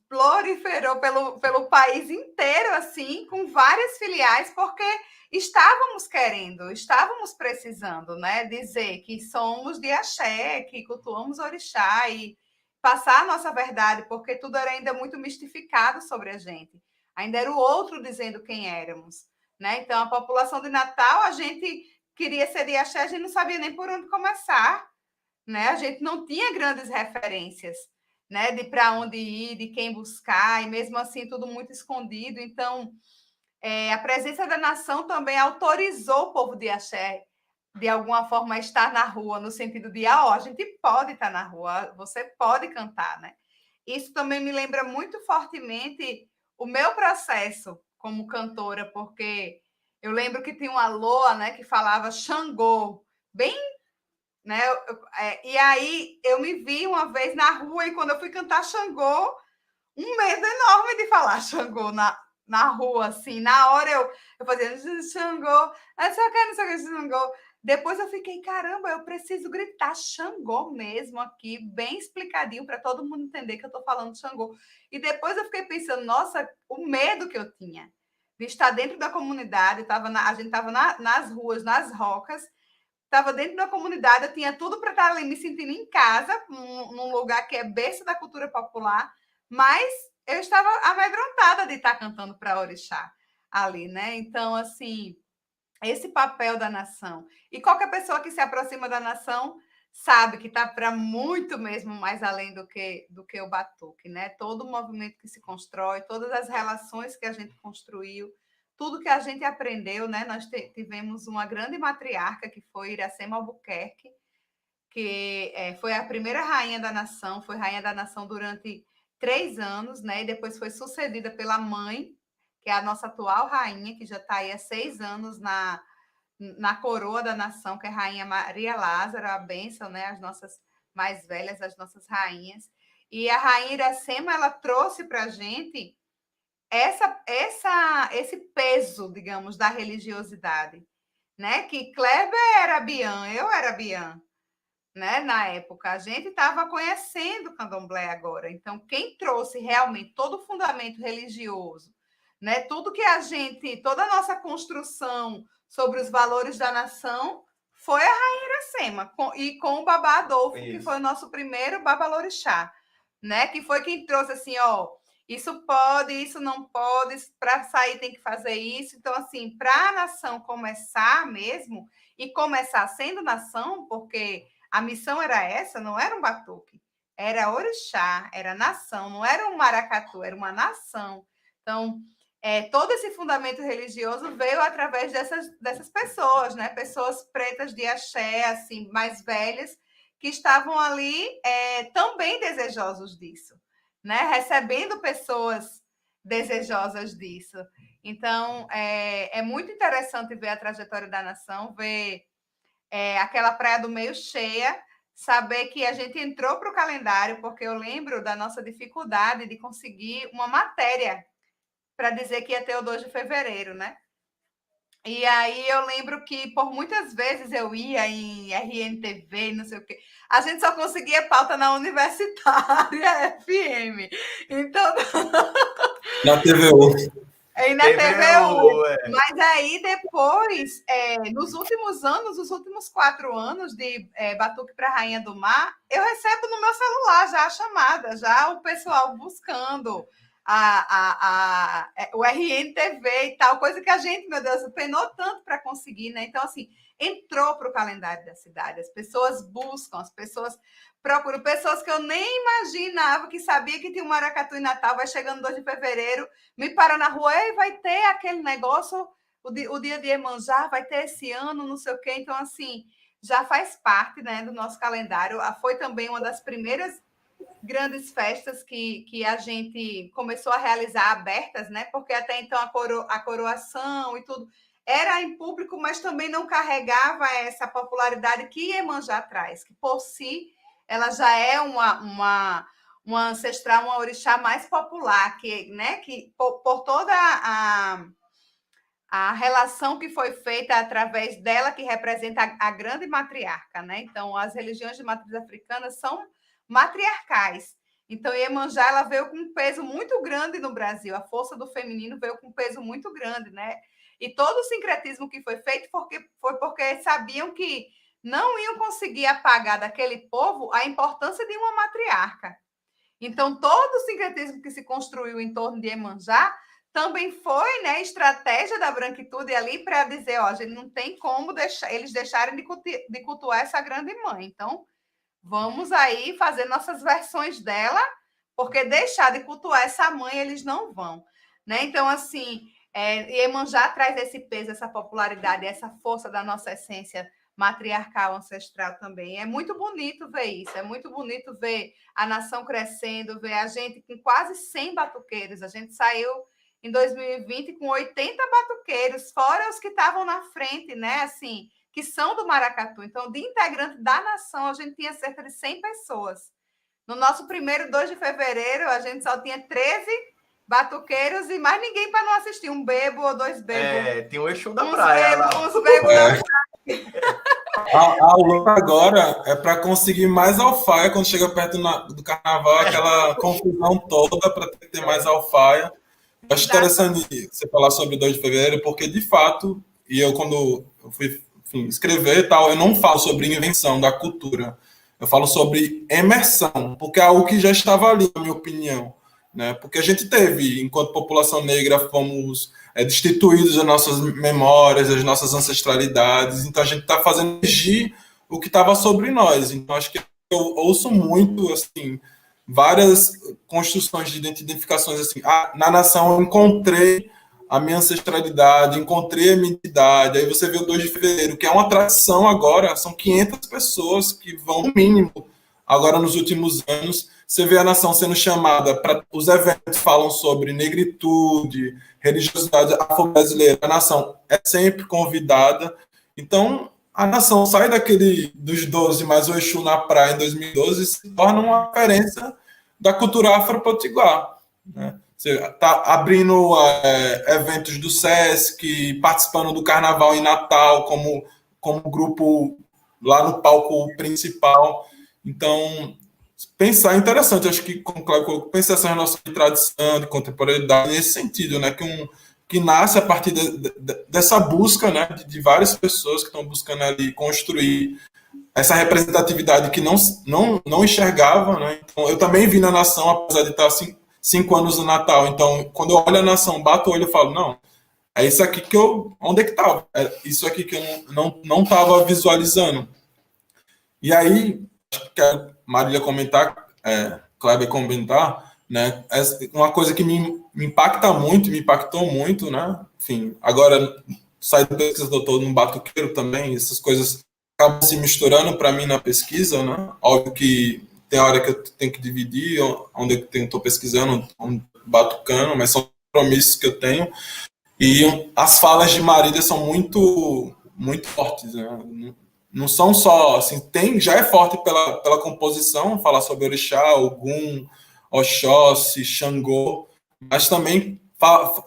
proliferou pelo país inteiro, assim, com várias filiais, porque estávamos querendo, estávamos precisando, né, dizer que somos de axé, que cultuamos orixá e passar a nossa verdade, porque tudo era ainda muito mistificado sobre a gente. Ainda era o outro dizendo quem éramos, né? Então, a população de Natal, a gente queria ser de axé, a gente não sabia nem por onde começar, né? A gente não tinha grandes referências, né, de para onde ir, de quem buscar, e mesmo assim tudo muito escondido. Então, a presença da nação também autorizou o povo de axé, de alguma forma, a estar na rua, no sentido de, a gente pode estar na rua, você pode cantar, né? Isso também me lembra muito fortemente o meu processo como cantora, porque eu lembro que tinha uma loa, né, que falava Xangô, bem, né? E aí eu me vi uma vez na rua e quando eu fui cantar Xangô, um medo enorme de falar Xangô na rua, assim. Na hora eu fazia Xangô, não sei o que, Xangô. Depois eu fiquei, caramba, eu preciso gritar Xangô mesmo aqui, bem explicadinho, para todo mundo entender que eu estou falando Xangô. E depois eu fiquei pensando, nossa, o medo que eu tinha de estar dentro da comunidade, a gente estava nas ruas, nas rocas, estava dentro da comunidade, eu tinha tudo para estar ali me sentindo em casa, num lugar que é berço da cultura popular, mas eu estava amedrontada de estar cantando para orixá ali, né? Então, assim, esse papel da nação. E qualquer pessoa que se aproxima da nação sabe que está para muito mesmo mais além do que o batuque, né? Todo o movimento que se constrói, todas as relações que a gente construiu, tudo que a gente aprendeu, né? Nós tivemos uma grande matriarca, que foi Iracema Albuquerque, que foi a primeira rainha da nação, foi rainha da nação durante 3 anos, né? E depois foi sucedida pela mãe, que é a nossa atual rainha, que já está aí há 6 anos na coroa da nação, que é a Rainha Maria Lázara, a bênção, né? As nossas mais velhas, as nossas rainhas. E a Rainha Iracema, ela trouxe para a gente esse peso, digamos, da religiosidade, né? Que Kleber era Bian, eu era Bian, né? Na época, a gente estava conhecendo o candomblé agora. Então, quem trouxe realmente todo o fundamento religioso, né? Tudo que toda a nossa construção sobre os valores da nação foi a Rainha Iracema, e com o Babá Adolfo, que foi o nosso primeiro babalorixá, né? Que foi quem trouxe assim, ó, isso pode, isso não pode, para sair tem que fazer isso. Então, assim, para a nação começar mesmo, e começar sendo nação, porque a missão era essa, não era um batuque, era orixá, era nação, não era um maracatu, era uma nação. Então, todo esse fundamento religioso veio através dessas pessoas, né? Pessoas pretas de axé, assim, mais velhas, que estavam ali também desejosos disso, né? Recebendo pessoas desejosas disso. Então, é muito interessante ver a trajetória da nação, ver aquela Praia do Meio cheia, saber que a gente entrou para o calendário, porque eu lembro da nossa dificuldade de conseguir uma matéria para dizer que ia ter o 2 de fevereiro, né? E aí eu lembro que por muitas vezes eu ia em RNTV, não sei o quê. A gente só conseguia pauta na Universitária FM. Então. Na TVU. E na TVU. Mas aí depois, nos últimos anos, os últimos 4 anos de Batuque para a Rainha do Mar, eu recebo no meu celular já a chamada, já o pessoal buscando o RNTV e tal, coisa que a gente, meu Deus, penou tanto para conseguir, né? Então, assim, entrou para o calendário da cidade, as pessoas buscam, as pessoas procuram, pessoas que eu nem imaginava, que sabia que tinha um maracatu em Natal, vai chegando 2 de fevereiro, me para na rua, e vai ter aquele negócio, o dia de Iemanjá, vai ter esse ano, não sei o quê. Então, assim, já faz parte, né, do nosso calendário. Foi também uma das primeiras grandes festas que a gente começou a realizar abertas, né? Porque até então a coroação e tudo era em público, mas também não carregava essa popularidade que Iemanjá traz, que por si ela já é uma ancestral, uma orixá mais popular, que por toda a relação que foi feita através dela, que representa a grande matriarca, né? Então, as religiões de matriz africana são matriarcais. Então, Iemanjá, ela veio com um peso muito grande no Brasil. A força do feminino veio com um peso muito grande, né? E todo o sincretismo que foi feito foi porque sabiam que não iam conseguir apagar daquele povo a importância de uma matriarca. Então, todo o sincretismo que se construiu em torno de Iemanjá também foi, né, estratégia da branquitude ali para dizer, ó, a gente não tem como eles deixarem de cultuar essa grande mãe. Então, vamos aí fazer nossas versões dela, porque deixar de cultuar essa mãe eles não vão, né? Então, assim, Iemanjá traz esse peso, essa popularidade, essa força da nossa essência matriarcal, ancestral também. É muito bonito ver isso, é muito bonito ver a nação crescendo, ver a gente com quase 100 batuqueiros. A gente saiu em 2020 com 80 batuqueiros, fora os que estavam na frente, né? Assim, que são do Maracatu. Então, de integrante da nação, a gente tinha cerca de 100 pessoas. No nosso primeiro 2 de fevereiro, a gente só tinha 13 batuqueiros e mais ninguém para não assistir. Um bebo ou 2 bebos. Tem o Exu da praia. Uns bebos da praia. A luta agora é para conseguir mais alfaia quando chega perto do carnaval, aquela confusão toda para ter mais alfaia. Eu acho interessante você falar sobre o 2 de fevereiro, porque de fato, e eu quando eu fui escrever e tal, eu não falo sobre invenção da cultura, eu falo sobre emersão, porque é algo que já estava ali, na minha opinião. Né? Porque a gente teve, enquanto população negra, fomos destituídos das nossas memórias, das nossas ancestralidades, então a gente está fazendo agir o que estava sobre nós. Então acho que eu ouço muito, assim, várias construções de identificações, assim, na nação eu encontrei a minha ancestralidade, encontrei a minha identidade, aí você vê o 2 de fevereiro, que é uma tradição agora, são 500 pessoas que vão, no mínimo, agora nos últimos anos. Você vê a nação sendo chamada para os eventos falam sobre negritude, religiosidade afro-brasileira. A nação é sempre convidada. Então, a nação sai dos 12 mais o Exu na praia em 2012 e se torna uma referência da cultura afro-potiguar. Né? Você está abrindo eventos do SESC, participando do Carnaval em Natal como grupo lá no palco principal. Então, pensar é interessante, acho que, como o Cláudio colocou, pensar essa nossa tradição, de contemporaneidade, nesse sentido, né, que nasce a partir dessa busca, né, de várias pessoas que estão buscando ali construir essa representatividade que não enxergava. Né? Então, eu também vi na nação, apesar de estar assim, 5 anos no Natal. Então, quando eu olho a nação, bato o olho e falo, não, é isso aqui que onde é que estava? É isso aqui que eu não estava visualizando. E aí, acho que a Marília comentar, Kleber comentar, né? Uma coisa que me impactou muito, né? Enfim, agora saí do pesquisador todo no batuqueiro também, essas coisas acabam se misturando para mim na pesquisa, né? Óbvio que tem hora que eu tenho que dividir onde eu estou pesquisando, onde batucando, mas são compromissos que eu tenho. E as falas de Marília são muito, muito fortes, né? Não são só, assim, já é forte pela composição, falar sobre Orixá, Ogum, Oxóssi, Xangô, mas também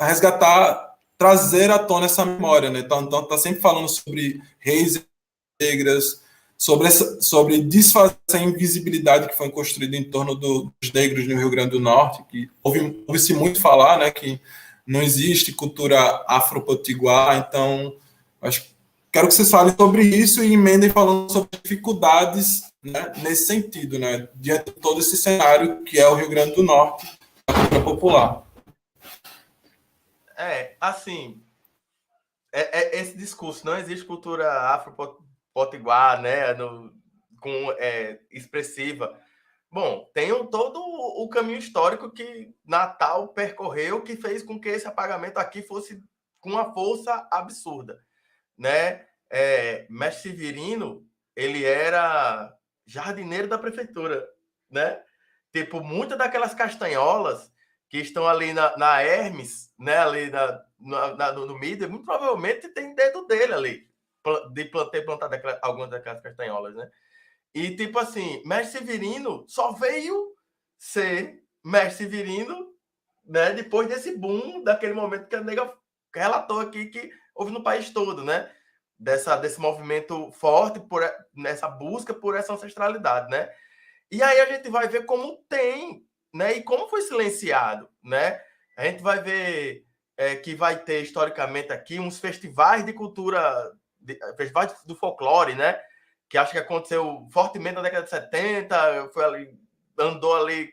resgatar, trazer à tona essa memória, né? Então tá sempre falando sobre reis e negras, sobre desfazer essa invisibilidade que foi construída em torno dos negros no Rio Grande do Norte, que ouve-se muito falar, né, que não existe cultura afro-potiguar. Então acho que quero que vocês falem sobre isso e emendem falando sobre dificuldades, né, nesse sentido, né, diante de todo esse cenário que é o Rio Grande do Norte, a cultura popular. Assim, esse discurso, não existe cultura afro-potiguar, né, expressiva. Bom, tem todo o caminho histórico que Natal percorreu, que fez com que esse apagamento aqui fosse com uma força absurda. Né? Mestre Severino, ele era jardineiro da prefeitura, né? Tipo, muitas daquelas castanholas que estão ali na Hermes, né? Ali no Mídia, muito provavelmente tem dedo dele ali, de ter plantado algumas daquelas castanholas, né? E, tipo assim, Mestre Severino só veio ser Mestre Severino, né? Depois desse boom, daquele momento que a nega relatou aqui que houve no país todo, né? Desse movimento forte, nessa busca por essa ancestralidade, né? E aí a gente vai ver como tem né? E como foi silenciado, né? A gente vai ver que vai ter, historicamente, aqui uns festivais de cultura, festivais do folclore, né? Que acho que aconteceu fortemente na década de 70, foi ali, andou ali,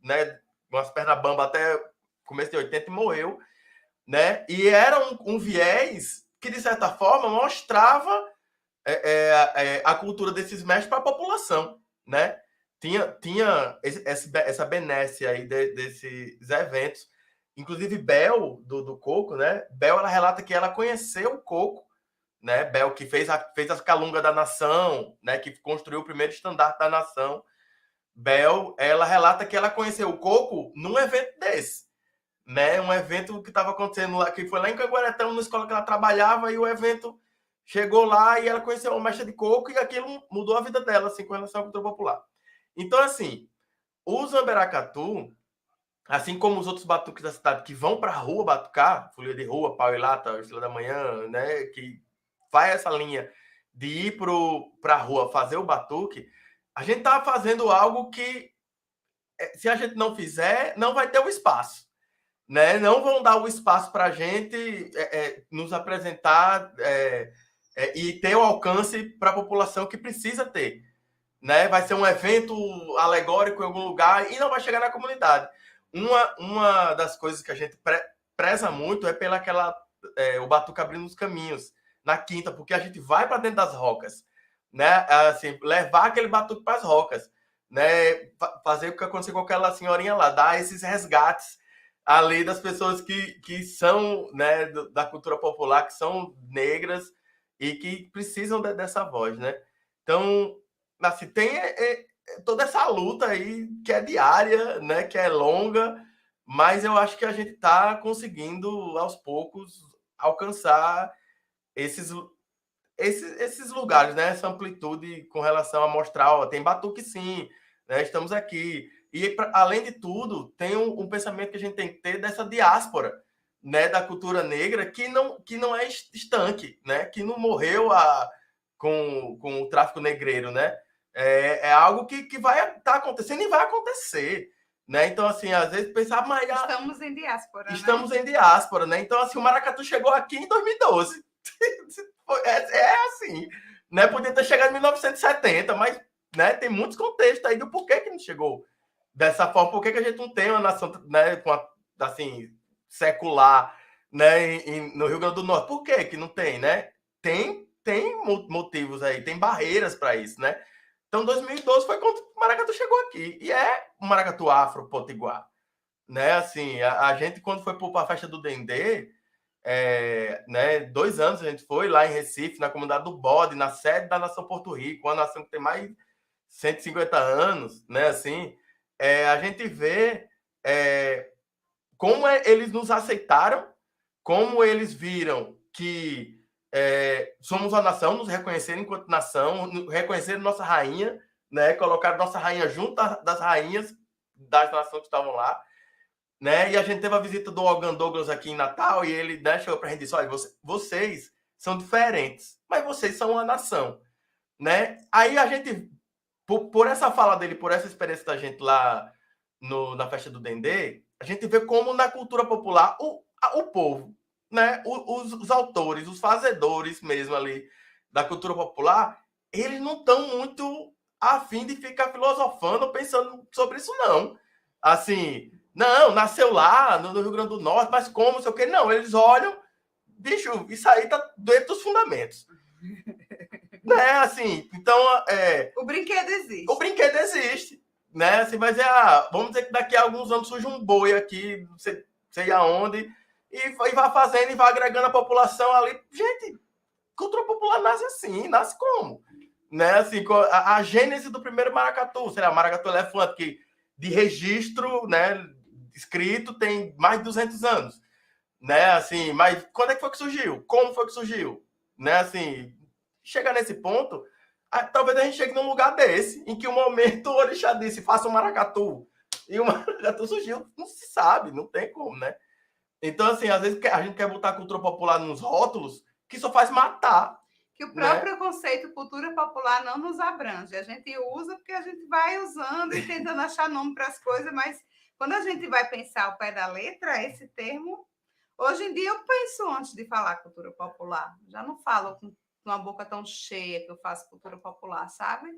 né, com as pernas bambas até começo de 80 e morreu, né? E era um viés que, de certa forma, mostrava a cultura desses mestres para a população, né? Tinha essa benesse aí desses eventos. Inclusive, Bel, do Coco, né? Bel, ela relata que ela conheceu o Coco, né? Bel, que fez a Calunga da Nação, né? Que construiu o primeiro estandarte da nação. Bel, ela relata que ela conheceu o Coco num evento desse, né? Um evento que estava acontecendo lá, que foi lá em Canguaretão, na escola que ela trabalhava, e o evento chegou lá e ela conheceu uma mestra de coco e aquilo mudou a vida dela, assim, com relação à cultura popular. Então, assim, o Zamberacatu, assim como os outros batuques da cidade que vão para a rua batucar, folia de rua, pau e lata, estrela da manhã, né, que faz essa linha de ir para a rua fazer o batuque, a gente tá fazendo algo que, se a gente não fizer, não vai ter o espaço, né? Não vão dar o espaço para a gente nos apresentar e ter o alcance para a população que precisa ter, né? Vai ser um evento alegórico em algum lugar e não vai chegar na comunidade. Uma das coisas que a gente preza muito é pela o batuque abrindo os caminhos na quinta, porque a gente vai para dentro das rocas, né? Assim, levar aquele batuque para as rocas, né? Fazer o que aconteceu com aquela senhorinha lá, dar esses resgates ali das pessoas que são, né, da cultura popular, que são negras e que precisam dessa voz, né? Então, assim, tem toda essa luta aí que é diária, né, que é longa, mas eu acho que a gente está conseguindo, aos poucos, alcançar esses lugares, né? Essa amplitude com relação a mostrar, ó, tem batuque sim, né? Estamos aqui. E, além de tudo, tem um pensamento que a gente tem que ter dessa diáspora, né, da cultura negra, que não é estanque, né? Que não morreu com o tráfico negreiro, né? É algo que vai estar acontecendo e vai acontecer, né? Então, assim, às vezes pensar, mas estamos em diáspora, estamos em diáspora, né? Então, assim, o maracatu chegou aqui em 2012. Assim, né? Podia ter chegado em 1970, mas, né, tem muitos contextos aí do porquê que não chegou dessa forma. Por que a gente não tem uma nação, né, assim, secular, né, no Rio Grande do Norte? Por que não tem, né? Tem motivos aí, tem barreiras para isso, né? Então, 2012 foi quando o maracatu chegou aqui. E é um maracatu afro-potiguar, né? Assim, a gente, quando foi para a festa do Dendê, né, 2 anos a gente foi lá em Recife, na comunidade do Bode, na sede da nação Porto Rico, uma nação que tem mais de 150 anos, né? Assim, a gente vê como eles nos aceitaram, como eles viram que somos uma nação, nos reconheceram enquanto nação, reconheceram nossa rainha, né? Colocaram nossa rainha junto das rainhas das nações que estavam lá, né? E a gente teve a visita do Ogan Douglas aqui em Natal e ele, né, chegou para a gente e disse: olha, vocês são diferentes, mas vocês são uma nação, né? Aí a gente, por essa fala dele, por essa experiência da gente lá na festa do Dendê, a gente vê como na cultura popular o povo, né, os autores, os fazedores mesmo ali da cultura popular, eles não estão muito afim de ficar filosofando, pensando sobre isso, não. Assim, não, nasceu lá no Rio Grande do Norte, mas como, não sei o quê. Não, eles olham, bicho, isso aí tá dentro dos fundamentos. Né, assim, então... O brinquedo existe. O brinquedo existe, né? Assim, mas vamos dizer que daqui a alguns anos surge um boi aqui, não sei aonde, e vai fazendo e vai agregando a população ali. Gente, cultura popular nasce assim, nasce como? Né? Assim, a gênese do primeiro maracatu, sei lá, maracatu elefante, que de registro, né, escrito, tem mais de 200 anos, né? Assim, mas quando é que foi que surgiu? Como foi que surgiu? Né? Assim, chegar nesse ponto, talvez a gente chegue num lugar desse, em que o momento o orixá disse, faça um maracatu, e o maracatu surgiu, não se sabe, não tem como, né? Então, assim, às vezes a gente quer botar a cultura popular nos rótulos que só faz matar. Que o próprio conceito cultura popular não nos abrange. A gente usa porque a gente vai usando e tentando achar nome para as coisas, mas Quando a gente vai pensar ao pé da letra, esse termo, hoje em dia eu penso antes de falar cultura popular. Já não falo com uma boca tão cheia que eu faço cultura popular, sabe?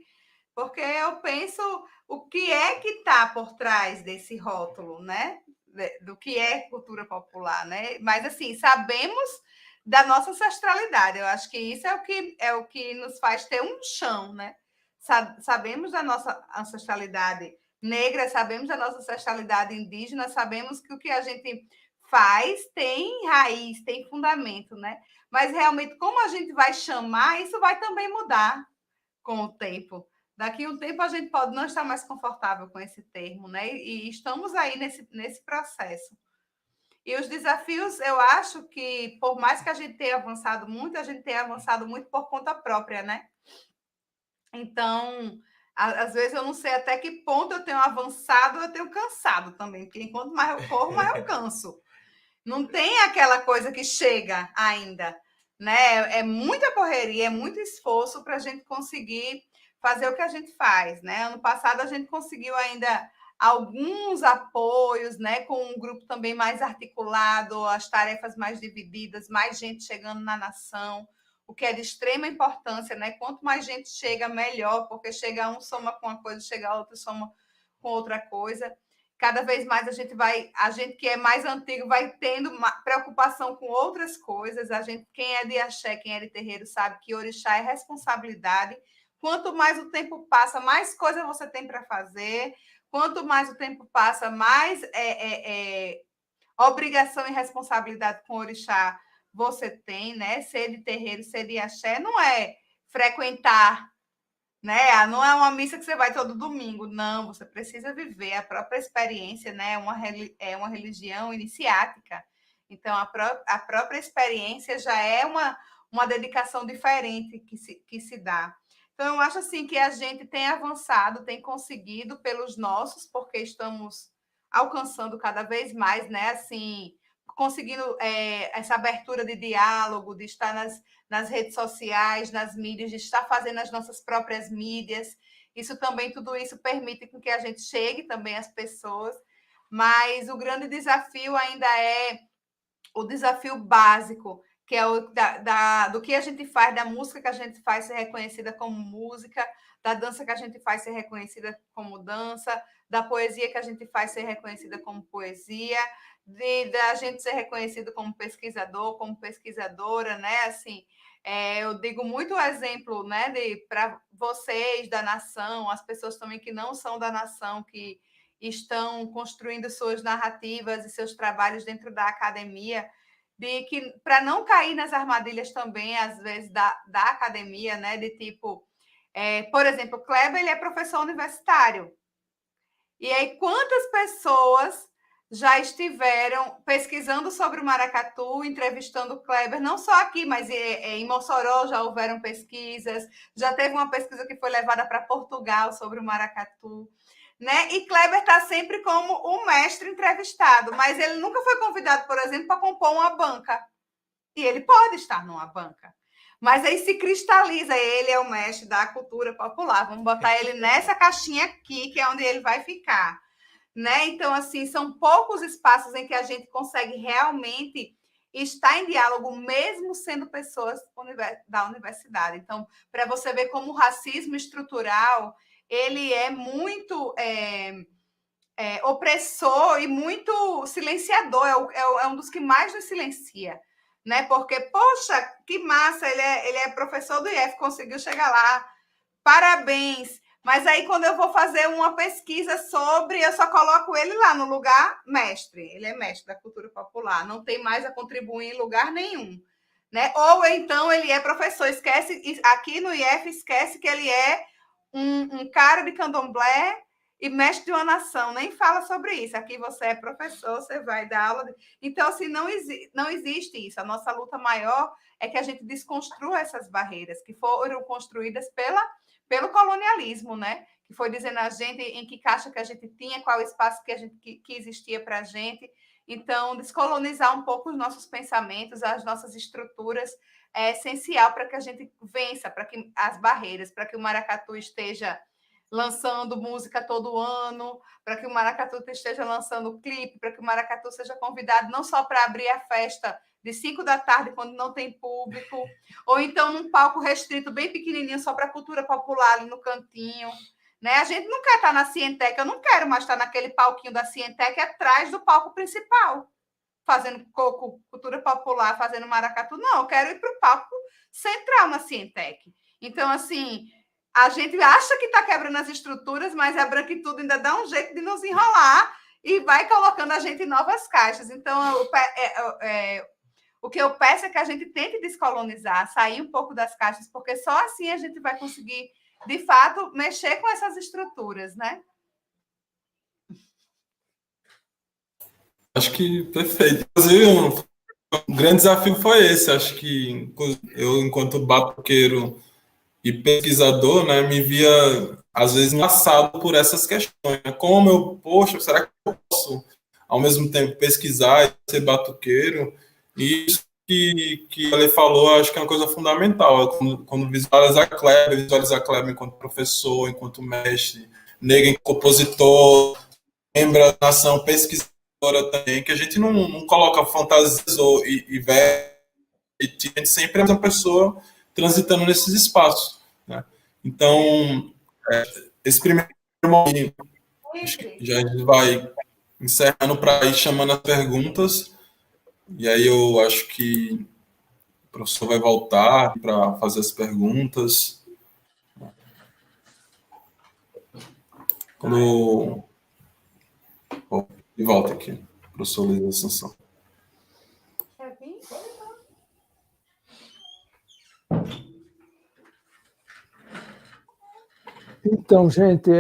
Porque eu penso o que é que está por trás desse rótulo, né? Do que é cultura popular, né? Mas, assim, sabemos da nossa ancestralidade. Eu acho que isso é o que nos faz ter um chão, né? Sabemos da nossa ancestralidade negra, sabemos da nossa ancestralidade indígena, sabemos que o que a gente faz tem raiz, tem fundamento, né? Mas, realmente, como a gente vai chamar, isso vai também mudar com o tempo. Daqui a um tempo a gente pode não estar mais confortável com esse termo, né? E estamos aí nesse processo. E os desafios, eu acho que, por mais que a gente tenha avançado muito, a gente tem avançado muito por conta própria, né? Então, às vezes eu não sei até que ponto eu tenho avançado ou eu tenho cansado também, porque enquanto mais eu corro, mais eu canso. Não tem aquela coisa que chega ainda, né? É muita correria, é muito esforço para a gente conseguir fazer o que a gente faz, né? Ano passado a gente conseguiu ainda alguns apoios, né? Com um grupo também mais articulado, as tarefas mais divididas, mais gente chegando na nação, o que é de extrema importância, né? Quanto mais gente chega, melhor, porque chega um soma com uma coisa, chega outro soma com outra coisa. Cada vez mais a gente que é mais antigo vai tendo preocupação com outras coisas. Quem é de axé, quem é de terreiro, sabe que orixá é responsabilidade. Quanto mais o tempo passa, mais coisa você tem para fazer. Quanto mais o tempo passa, mais obrigação e responsabilidade com o orixá você tem, né? Ser de terreiro, ser de axé, não é frequentar, né? Não é uma missa que você vai todo domingo, não. Você precisa viver a própria experiência, né? É uma religião iniciática. Então, a própria experiência já é uma dedicação diferente que se dá. Então, eu acho assim que a gente tem avançado, tem conseguido pelos nossos, porque estamos alcançando cada vez mais, né? Assim, conseguindo essa abertura de diálogo, de estar nas redes sociais, nas mídias, de estar fazendo as nossas próprias mídias. Isso também, tudo isso permite que a gente chegue também às pessoas, mas o grande desafio ainda é o desafio básico, que é do que a gente faz, da música que a gente faz ser reconhecida como música, da dança que a gente faz ser reconhecida como dança, da poesia que a gente faz ser reconhecida como poesia, da gente ser reconhecido como pesquisador, como pesquisadora, né? Assim, eu digo muito o exemplo, né, para vocês da nação, as pessoas também que não são da nação, que estão construindo suas narrativas e seus trabalhos dentro da academia, de que para não cair nas armadilhas também, às vezes, da academia, né? De tipo, por exemplo, o Kleber, ele é professor universitário. E aí, quantas pessoas já estiveram pesquisando sobre o maracatu, entrevistando o Kleber, não só aqui, mas em Mossoró já houveram pesquisas, já teve uma pesquisa que foi levada para Portugal sobre o maracatu, né? E Kleber está sempre como o mestre entrevistado, mas ele nunca foi convidado, por exemplo, para compor uma banca. E ele pode estar numa banca. Mas aí se cristaliza, ele é o mestre da cultura popular. Vamos botar ele nessa caixinha aqui, que é onde ele vai ficar, né? Então, assim, são poucos espaços em que a gente consegue realmente estar em diálogo, mesmo sendo pessoas da universidade. Então, para você ver como o racismo estrutural ele é muito opressor e muito silenciador, é um dos que mais nos silencia, né? Porque, poxa, que massa, ele é professor do IF, conseguiu chegar lá, parabéns. Mas aí, quando eu vou fazer uma pesquisa sobre, eu só coloco ele lá no lugar mestre. Ele é mestre da cultura popular, não tem mais a contribuir em lugar nenhum, né? Ou então ele é professor, esquece, aqui no IF, esquece que ele é um cara de candomblé e mestre de uma nação, nem fala sobre isso. Aqui você é professor, você vai dar aula. Então, assim, não existe isso. A nossa luta maior é que a gente desconstrua essas barreiras que foram construídas pelo colonialismo, né? Que foi dizendo a gente em que caixa que a gente tinha, qual o espaço que existia para a gente. Então, descolonizar um pouco os nossos pensamentos, as nossas estruturas, é essencial para que a gente vença, para que as barreiras, para que o maracatu esteja lançando música todo ano, para que o Maracatu esteja lançando clipe, para que o Maracatu seja convidado não só para abrir a festa de 5 da tarde, quando não tem público, ou então num palco restrito, bem pequenininho, só para a cultura popular ali no cantinho. Né? A gente não quer estar na Cientec, eu não quero mais estar naquele palquinho da Cientec atrás do palco principal, fazendo cultura popular, fazendo maracatu. Não, eu quero ir para o palco central na Cientec. Então, assim, a gente acha que está quebrando as estruturas, mas a Branquitude ainda dá um jeito de nos enrolar e vai colocando a gente em novas caixas. Então, o que eu peço é que a gente tente descolonizar, sair um pouco das caixas, porque só assim a gente vai conseguir, de fato, mexer com essas estruturas, né? Acho que perfeito. Inclusive, um grande desafio foi esse. Acho que eu, enquanto batuqueiro e pesquisador, né, me via, às vezes, amassado por essas questões. Como eu, poxa, será que eu posso, ao mesmo tempo, pesquisar e ser batuqueiro? E isso que ele falou, acho que é uma coisa fundamental. Quando visualiza a Kleber enquanto professor, enquanto mestre, negro enquanto compositor, lembra da nação pesquisadora também, que a gente não coloca fantasias e a gente sempre é uma pessoa transitando nesses espaços. Né? Então, esse primeiro momento, acho que já a gente vai encerrando para ir chamando as perguntas, e aí eu acho que o professor vai voltar para fazer as perguntas. Quando... Oh, e volta aqui, professor Luiz Assunção. Então, gente,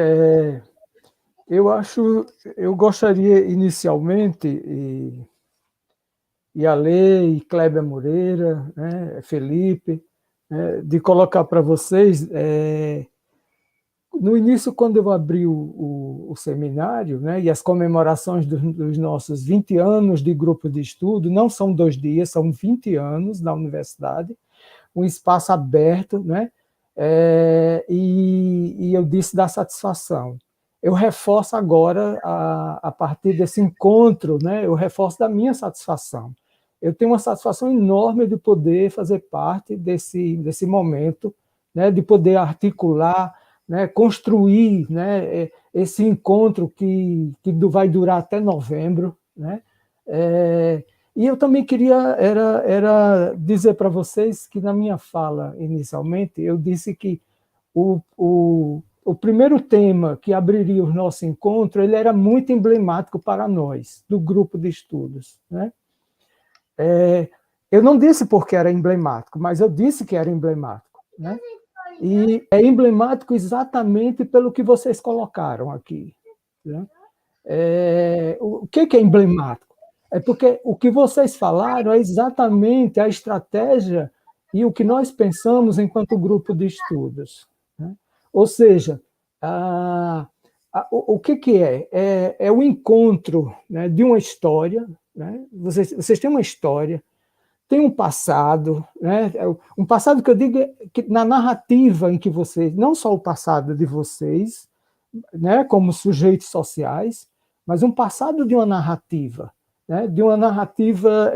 eu gostaria inicialmente, e a Lei, Kleber Moreira, né, Felipe, de colocar para vocês, no início, quando eu abri o seminário, né, e as comemorações dos nossos 20 anos de grupo de estudo, não são 2 dias, são 20 anos na universidade, um espaço aberto, né, e eu disse da satisfação. Eu reforço agora, a partir desse encontro, né, eu reforço da minha satisfação. Eu tenho uma satisfação enorme de poder fazer parte desse momento, né, de poder articular, né, construir, né, esse encontro que vai durar até novembro. Né, e eu também queria era dizer para vocês que, na minha fala inicialmente, eu disse que o primeiro tema que abriria o nosso encontro, ele era muito emblemático para nós, do grupo de estudos. Né? Eu não disse porque era emblemático, mas eu disse que era emblemático. Né? E é emblemático exatamente pelo que vocês colocaram aqui. Né? O que é emblemático? É porque o que vocês falaram é exatamente a estratégia e o que nós pensamos enquanto grupo de estudos. Né? Ou seja, o que é? É o encontro, né, de uma história. Né? Vocês têm uma história, tem um passado, né? Um passado que eu digo que na narrativa em que vocês, não só o passado de vocês, né, como sujeitos sociais, mas um passado de uma narrativa, né, de uma narrativa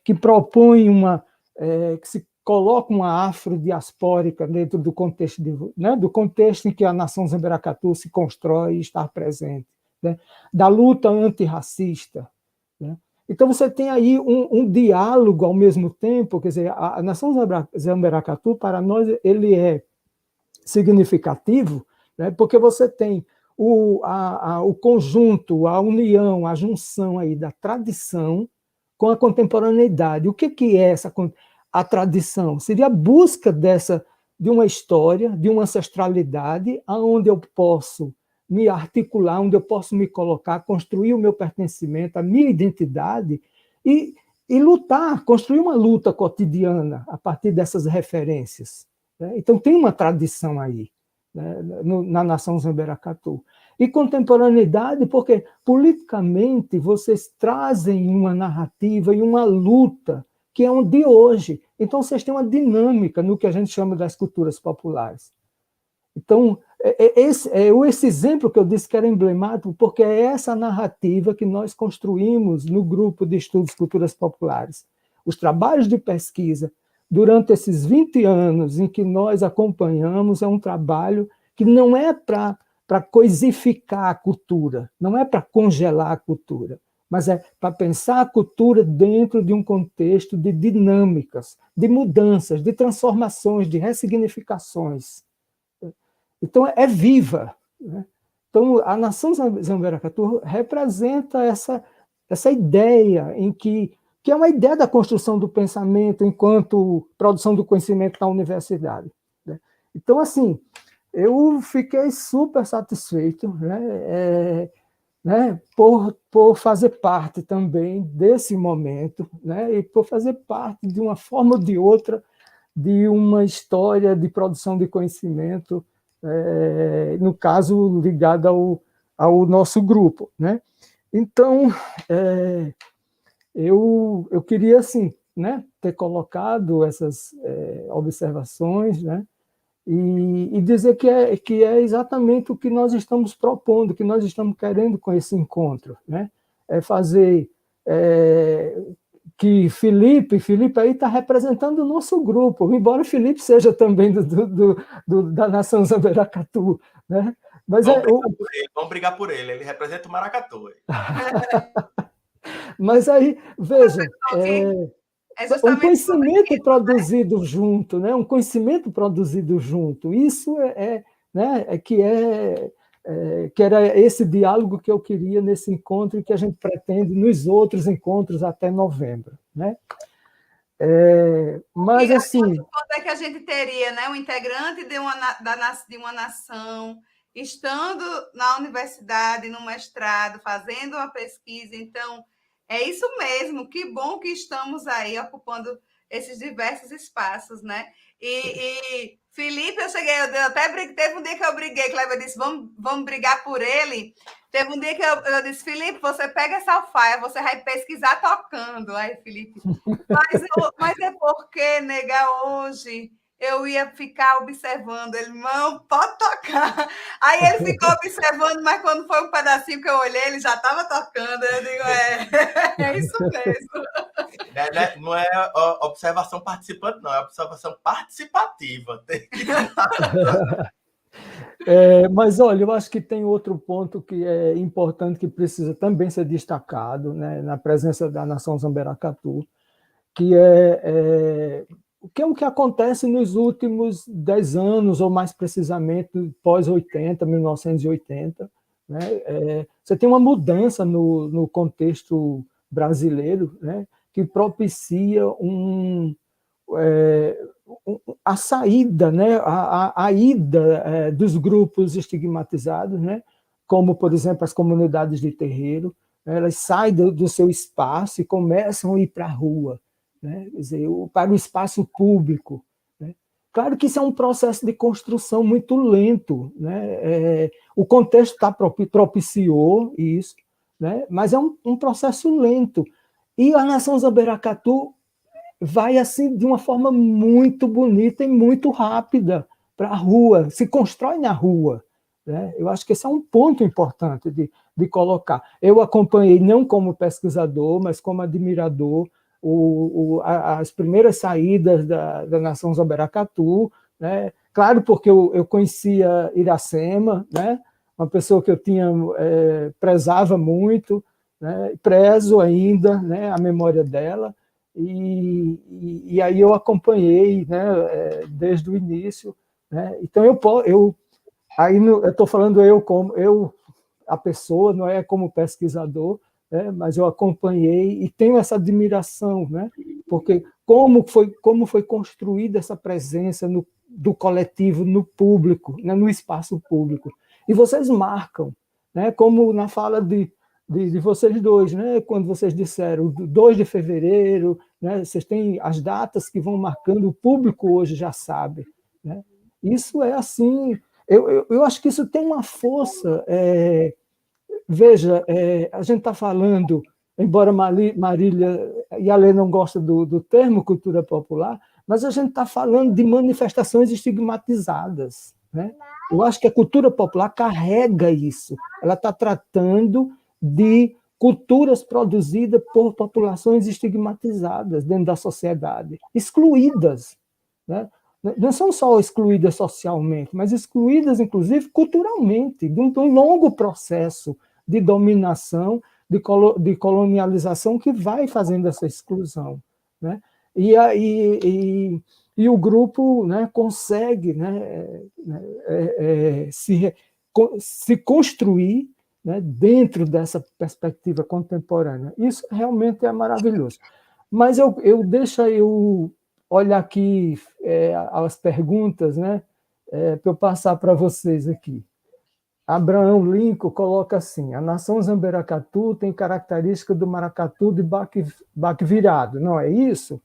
que propõe que se coloca uma afrodiaspórica dentro do contexto, né, do contexto em que a nação Zemberacatu se constrói e está presente, né, da luta antirracista. Né. Então, você tem aí um diálogo ao mesmo tempo, quer dizer, a nação Zemberacatu, para nós, ele é significativo, né, porque você tem o conjunto, a união, a junção aí da tradição com a contemporaneidade. O que é a tradição? Seria a busca de uma história, de uma ancestralidade, onde eu posso me articular, onde eu posso me colocar, construir o meu pertencimento, a minha identidade e lutar, construir uma luta cotidiana a partir dessas referências. Né? Então, tem uma tradição aí, né, na nação Zemberacatu. E contemporaneidade, porque politicamente vocês trazem uma narrativa e uma luta que é um de hoje. Então, vocês têm uma dinâmica no que a gente chama das culturas populares. Então, esse exemplo que eu disse que era emblemático, porque é essa narrativa que nós construímos no grupo de estudos culturas populares. Os trabalhos de pesquisa, durante esses 20 anos em que nós acompanhamos, é um trabalho que não é para coisificar a cultura, não é para congelar a cultura, mas é para pensar a cultura dentro de um contexto de dinâmicas, de mudanças, de transformações, de ressignificações. Então, é viva. Né? Então, a nação Zamberacatu representa essa ideia em que é uma ideia da construção do pensamento enquanto produção do conhecimento na universidade. Né? Então, assim, eu fiquei super satisfeito, né, por fazer parte também desse momento, né, e por fazer parte, de uma forma ou de outra, de uma história de produção de conhecimento, no caso, ligada ao nosso grupo. Né? Então, eu queria, assim, né, ter colocado essas observações, né, e dizer que é exatamente o que nós estamos propondo, que nós estamos querendo com esse encontro. Né? É fazer que Felipe aí está representando o nosso grupo, embora Felipe seja também da nação Zamberacatu. Né? Mas vamos brigar por ele, ele representa o Maracatu. Mas aí, veja, um conhecimento isso, produzido junto, né? Um conhecimento produzido junto, isso que era esse diálogo que eu queria nesse encontro e que a gente pretende nos outros encontros até novembro. Né? Mas, assim... Quando é que a gente teria, né, um integrante de uma nação estando na universidade, no mestrado, fazendo uma pesquisa? Então, é isso mesmo, que bom que estamos aí ocupando esses diversos espaços, né? E Felipe, eu até teve um dia que eu briguei, Cléber disse, vamos brigar por ele. Teve um dia que eu disse, Felipe, você pega essa alfaia, você vai pesquisar tocando. Aí, Felipe, mas é porque, nega, hoje eu ia ficar observando. Ele, não, pode tocar. Aí ele ficou observando, mas quando foi um pedacinho que eu olhei, ele já estava tocando. Eu digo, é isso mesmo. Não é observação participante, não, é observação participativa. Mas, olha, eu acho que tem outro ponto que é importante, que precisa também ser destacado, né, na presença da nação Zamberacatu, que é o que acontece nos últimos 10 anos, ou mais precisamente, pós-80, 1980. Né? Você tem uma mudança no contexto brasileiro, né, que propicia a saída, né, a ida dos grupos estigmatizados, né, como, por exemplo, as comunidades de terreiro, elas saem do seu espaço e começam a ir para a rua. Né? Quer dizer, para o espaço público. Né? Claro que isso é um processo de construção muito lento. Né? O contexto propiciou isso, né? Mas é um processo lento. E a nação Zamberacatu vai assim de uma forma muito bonita e muito rápida para a rua, se constrói na rua. Né? Eu acho que esse é um ponto importante de colocar. Eu acompanhei, não como pesquisador, mas como admirador, as primeiras saídas da nação Zamberacatu, né? Claro, porque eu conhecia Iracema, né? Uma pessoa que eu prezava muito, né? Prezo ainda, né, a memória dela, e aí eu acompanhei, né, desde o início. Né? Então, eu estou falando a pessoa, não é como pesquisador, mas eu acompanhei e tenho essa admiração, né? Porque como foi construída essa presença do coletivo no público, né? No espaço público. E vocês marcam, né? Como na fala de vocês dois, né? Quando vocês disseram 2 de fevereiro, né? Vocês têm as datas que vão marcando, o público hoje já sabe. Né? Isso é assim, eu acho que isso tem uma força... Veja, a gente está falando, embora Marília e a Lê não gostam do termo cultura popular, mas a gente está falando de manifestações estigmatizadas. Né? Eu acho que a cultura popular carrega isso. Ela está tratando de culturas produzidas por populações estigmatizadas dentro da sociedade, excluídas, né? Não são só excluídas socialmente, mas excluídas, inclusive, culturalmente, de um longo processo de dominação, de colonialização que vai fazendo essa exclusão, né? E o grupo, né, consegue, né, se construir, né, dentro dessa perspectiva contemporânea. Isso realmente é maravilhoso. Mas eu olhar aqui as perguntas, né, para eu passar para vocês aqui. Abraão Lincoln coloca assim: a nação Zamberacatu tem característica do maracatu de baque virado, não é isso?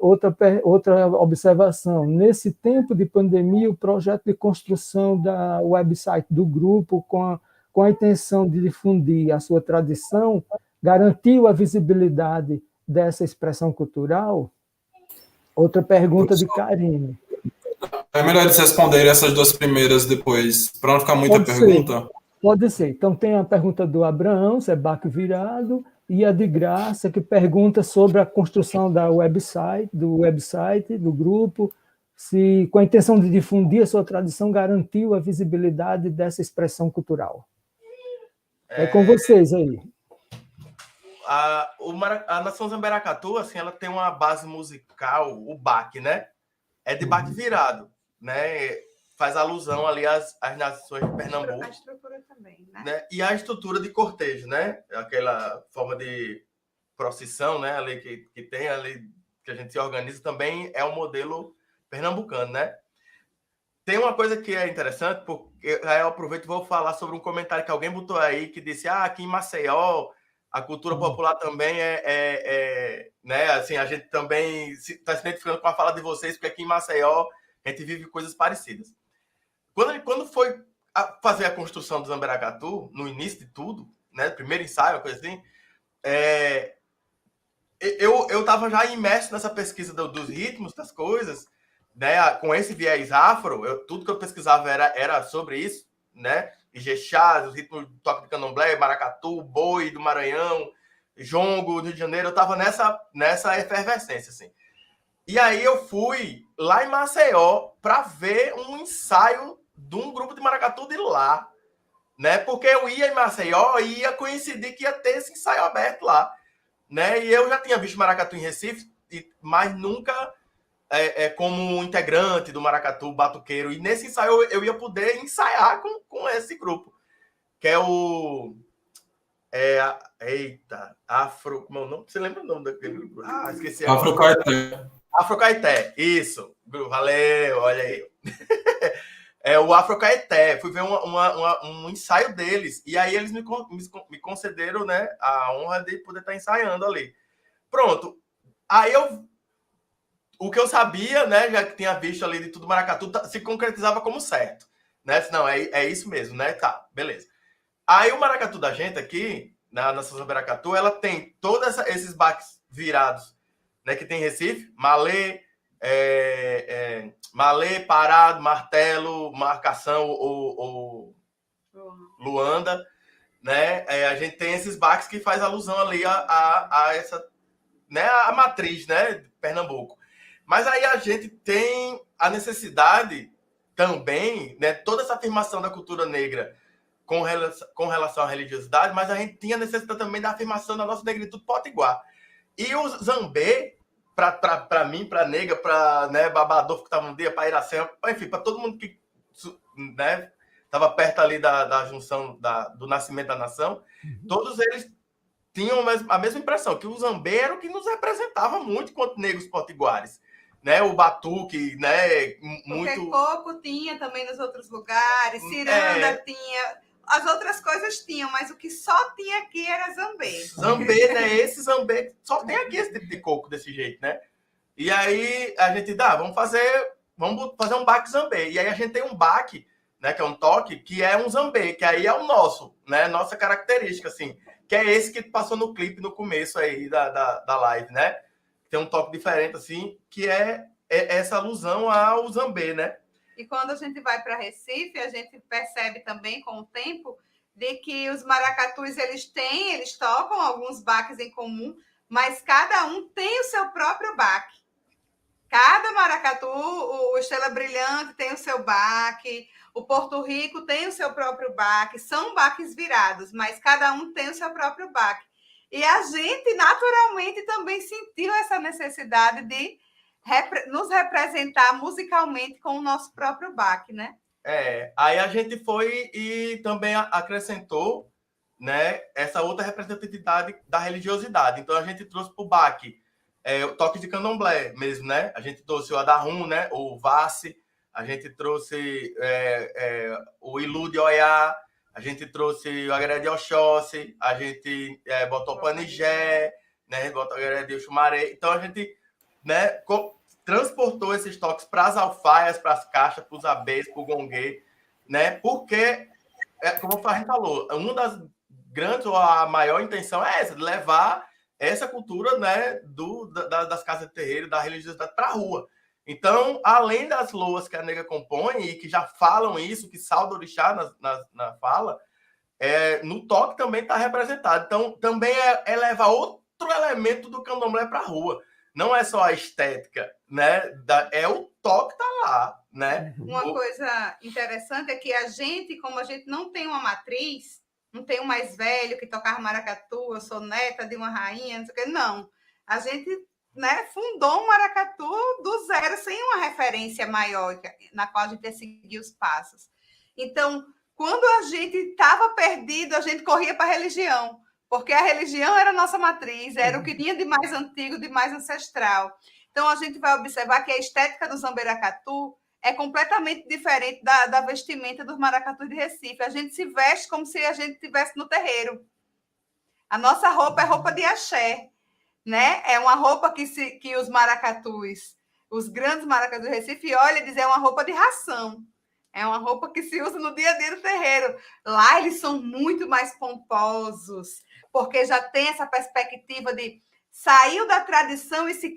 Outra observação: nesse tempo de pandemia, o projeto de construção da website do grupo, com a intenção de difundir a sua tradição, garantiu a visibilidade dessa expressão cultural? Outra pergunta de Karine. É melhor eles responderem essas duas primeiras depois, para não ficar muita pergunta. Pode ser. Então, tem a pergunta do Abraão, se é baque virado, e a de Graça, que pergunta sobre a construção do website, do grupo, se, com a intenção de difundir a sua tradição, garantiu a visibilidade dessa expressão cultural. É com vocês aí. A Nação Zamberacatu, assim, ela tem uma base musical, o baque, né? É de baque virado, né? Faz alusão ali às nações de Pernambuco. A estrutura também, né? E a estrutura de cortejo, né? Aquela forma de procissão, né? Ali que tem ali, que a gente se organiza, também é um modelo pernambucano, né? Tem uma coisa que é interessante, porque aí eu aproveito e vou falar sobre um comentário que alguém botou aí, que disse, aqui em Maceió, a cultura popular também né? Assim, a gente também está se identificando com a fala de vocês, porque aqui em Maceió a gente vive coisas parecidas. Quando foi fazer a construção do Zamberacatu, no início de tudo, né? Primeiro ensaio, coisa assim, eu estava já imerso nessa pesquisa dos ritmos, das coisas, né? Com esse viés afro, tudo que eu pesquisava era sobre isso, né? Ijexá, os ritmos do toque de candomblé, maracatu, boi do Maranhão, jongo do Rio de Janeiro, eu estava nessa efervescência, assim. E aí eu fui lá em Maceió para ver um ensaio de um grupo de maracatu de lá, né? Porque eu ia em Maceió e ia coincidir que ia ter esse ensaio aberto lá, né? E eu já tinha visto maracatu em Recife, mas nunca como integrante do maracatu batuqueiro. E nesse ensaio eu ia poder ensaiar com esse grupo, que é o... Afro... Como é o nome? Você lembra o nome daquele grupo? Esqueci. Afrocaeté. Afrocaeté, isso. Valeu, olha aí. É o Afrocaeté. Fui ver um ensaio deles. E aí eles me concederam, né, a honra de poder estar ensaiando ali. Pronto. Aí o que eu sabia, né, já que tinha visto ali de tudo maracatu, se concretizava como certo. Né? Não, é isso mesmo, né? Tá, beleza. Aí o maracatu da gente aqui, na Nação Zamberacatu, ela tem todos esses baques virados, né, que tem em Recife, malê, parado, martelo, marcação ou luanda, né? A gente tem esses baques que faz alusão ali a essa, né, a matriz, né, de Pernambuco. Mas aí a gente tem a necessidade também, né, toda essa afirmação da cultura negra com relação à religiosidade, mas a gente tinha a necessidade também da afirmação da nossa negritude potiguar. E o Zambê, para mim, para Nega, para, né, Babador, que estava um dia, para Iracema, enfim, para todo mundo que, né, estava perto ali da junção do nascimento da nação, todos eles tinham a mesma impressão, que o Zambê era o que nos representava muito quanto negros potiguares. Né, o batuque, né, muito... Porque coco tinha também nos outros lugares, ciranda tinha... As outras coisas tinham, mas o que só tinha aqui era Zambê. Zambê, né? Esse Zambê só tem aqui esse tipo de coco desse jeito, né? E aí a gente vamos fazer um baque Zambê. E aí a gente tem um baque, né, que é um toque, que é um Zambê, que aí é o nosso, né? Nossa característica, assim. Que é esse que passou no clipe no começo aí da live, né? Tem um toque diferente, assim, que é essa alusão ao Zambê, né? E quando a gente vai para Recife, a gente percebe também com o tempo de que os maracatus eles tocam alguns baques em comum, mas cada um tem o seu próprio baque. Cada maracatu, o Estrela Brilhante tem o seu baque, o Porto Rico tem o seu próprio baque, são baques virados, mas cada um tem o seu próprio baque. E a gente, naturalmente, também sentiu essa necessidade de nos representar musicalmente com o nosso próprio baque, né? Aí a gente foi e também acrescentou, né, essa outra representatividade da religiosidade. Então a gente trouxe para o baque o toque de candomblé mesmo, né? A gente trouxe o Adarum, né? O Vassi, a gente trouxe o Ilu de Oiá, a gente trouxe o Agaré de Oxóssi, a gente botou o Panigé, né? Botou o Agaré de Oxumaré. Então a gente, né, transportou esses toques para as alfaias, para as caixas, para os abês, para o gongue, né? Porque, como a gente falou, uma das grandes ou a maior intenção é essa, de levar essa cultura, né, das casas de terreiro, da religiosidade para a rua. Então, além das loas que a nega compõe e que já falam isso, que salda o orixá na fala, no toque também está representado. Então, também é levar outro elemento do candomblé para a rua. Não é só a estética, né? É o toque que tá lá, né? Uma coisa interessante é que a gente, como a gente não tem uma matriz, não tem um mais velho que tocava maracatu, eu sou neta de uma rainha, não sei o quê, não. A gente, né, fundou um maracatu do zero, sem uma referência maior na qual a gente ia seguir os passos. Então, quando a gente estava perdido, a gente corria para a religião, porque a religião era a nossa matriz, era o que tinha de mais antigo, de mais ancestral. Então, a gente vai observar que a estética do zamberacatu é completamente diferente da vestimenta dos maracatus de Recife. A gente se veste como se a gente estivesse no terreiro. A nossa roupa é roupa de axé, né? É uma roupa que os maracatus, os grandes maracatus de Recife, olham e dizem, é uma roupa de ração. É uma roupa que se usa no dia a dia do terreiro. Lá eles são muito mais pomposos, porque já tem essa perspectiva de saiu da tradição e se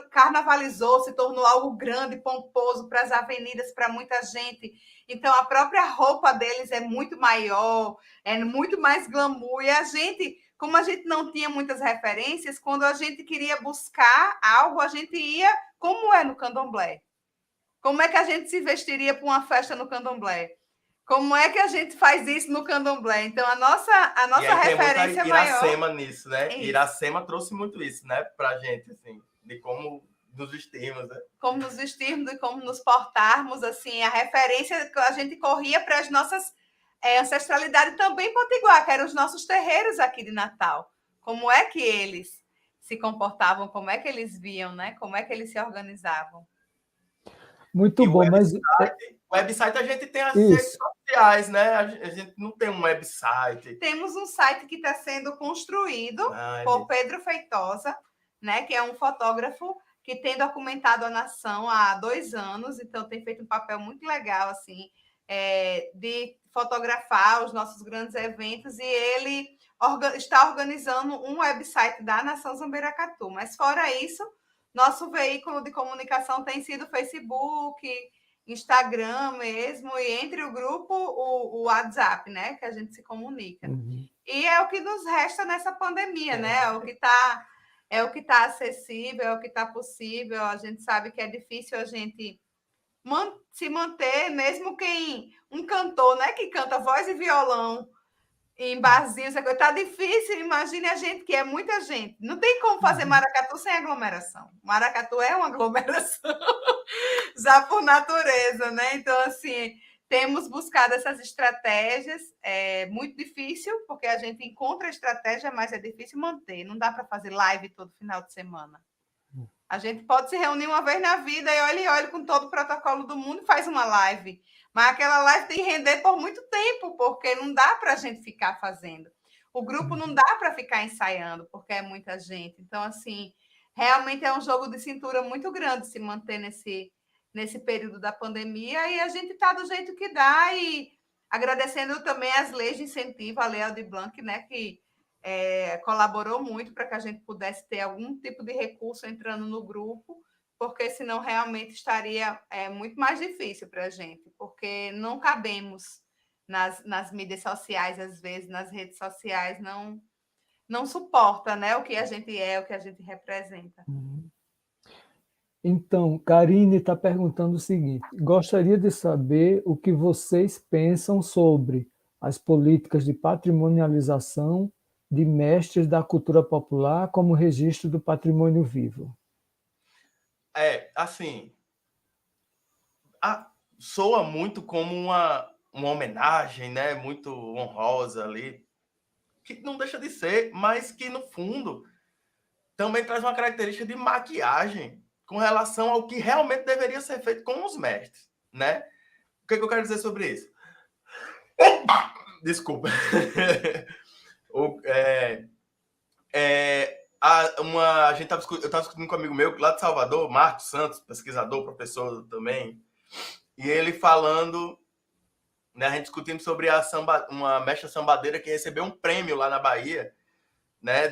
carnavalizou, se tornou algo grande, pomposo para as avenidas, para muita gente. Então, a própria roupa deles é muito maior, é muito mais glamour. E a gente, como a gente não tinha muitas referências, quando a gente queria buscar algo, a gente ia como é no candomblé. Como é que a gente se vestiria para uma festa no candomblé? Como é que a gente faz isso no candomblé? Então, a nossa referência é maior. Iracema nisso, né? Iracema trouxe muito isso, né? Pra gente, assim, de como nos vestirmos, né? Como nos vestirmos e como nos portarmos, assim, a referência que a gente corria para as nossas ancestralidades também potiguar, que eram os nossos terreiros aqui de Natal. Como é que eles se comportavam, como é que eles viam, né? Como é que eles se organizavam. Muito bom, mas... O website a gente tem as redes sociais, né? A gente não tem um website. Temos um site que está sendo construído por Pedro Feitosa, né? Que é um fotógrafo que tem documentado a nação há 2 anos, então tem feito um papel muito legal, assim, de fotografar os nossos grandes eventos, e ele está organizando um website da Nação Zamberacatu. Mas, fora isso, nosso veículo de comunicação tem sido Facebook, Instagram mesmo, e entre o grupo, o WhatsApp, né? Que a gente se comunica. Uhum. E é o que nos resta nessa pandemia, né? É o que tá acessível, é o que está possível. A gente sabe que é difícil a gente se manter, mesmo um cantor, né? Que canta voz e violão em barzinhos, tá difícil. Imagine a gente, que é muita gente. Não tem como fazer maracatu sem aglomeração. Maracatu é uma aglomeração, já por natureza, né? Então, assim, temos buscado essas estratégias. É muito difícil, porque a gente encontra a estratégia, mas é difícil manter. Não dá para fazer live todo final de semana. A gente pode se reunir uma vez na vida e olha com todo o protocolo do mundo e faz uma live. Mas aquela live tem que render por muito tempo, porque não dá para a gente ficar fazendo. O grupo não dá para ficar ensaiando, porque é muita gente. Então, assim, realmente é um jogo de cintura muito grande se manter nesse período da pandemia, e a gente está do jeito que dá, e agradecendo também as leis de incentivo, a Lei Aldir Blanc, né, que colaborou muito para que a gente pudesse ter algum tipo de recurso entrando no grupo, porque senão realmente estaria muito mais difícil para a gente, porque não cabemos nas mídias sociais, às vezes, nas redes sociais, não suporta, né, o que a gente é, o que a gente representa. Então, Karine está perguntando o seguinte: gostaria de saber o que vocês pensam sobre as políticas de patrimonialização de mestres da cultura popular como registro do patrimônio vivo. Assim, soa muito como uma homenagem, né? Muito honrosa ali, que não deixa de ser, mas que no fundo também traz uma característica de maquiagem com relação ao que realmente deveria ser feito com os mestres, né? O que eu quero dizer sobre isso? Desculpa. Eu estava discutindo com um amigo meu lá de Salvador, Marcos Santos, pesquisador, professor também, e ele falando, né, a gente discutindo sobre uma mestra sambadeira que recebeu um prêmio lá na Bahia, né,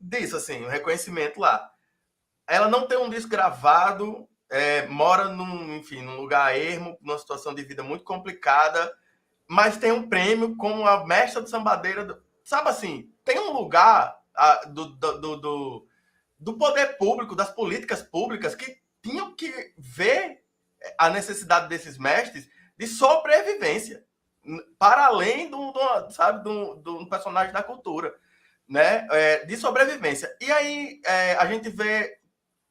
disso, assim, um reconhecimento lá. Ela não tem um disco gravado, mora num lugar ermo, numa situação de vida muito complicada, mas tem um prêmio como a mestra de sambadeira. Sabe assim, tem um lugar do poder público, das políticas públicas, que tinham que ver a necessidade desses mestres de sobrevivência, para além do personagem da cultura, né? De sobrevivência. E aí a gente vê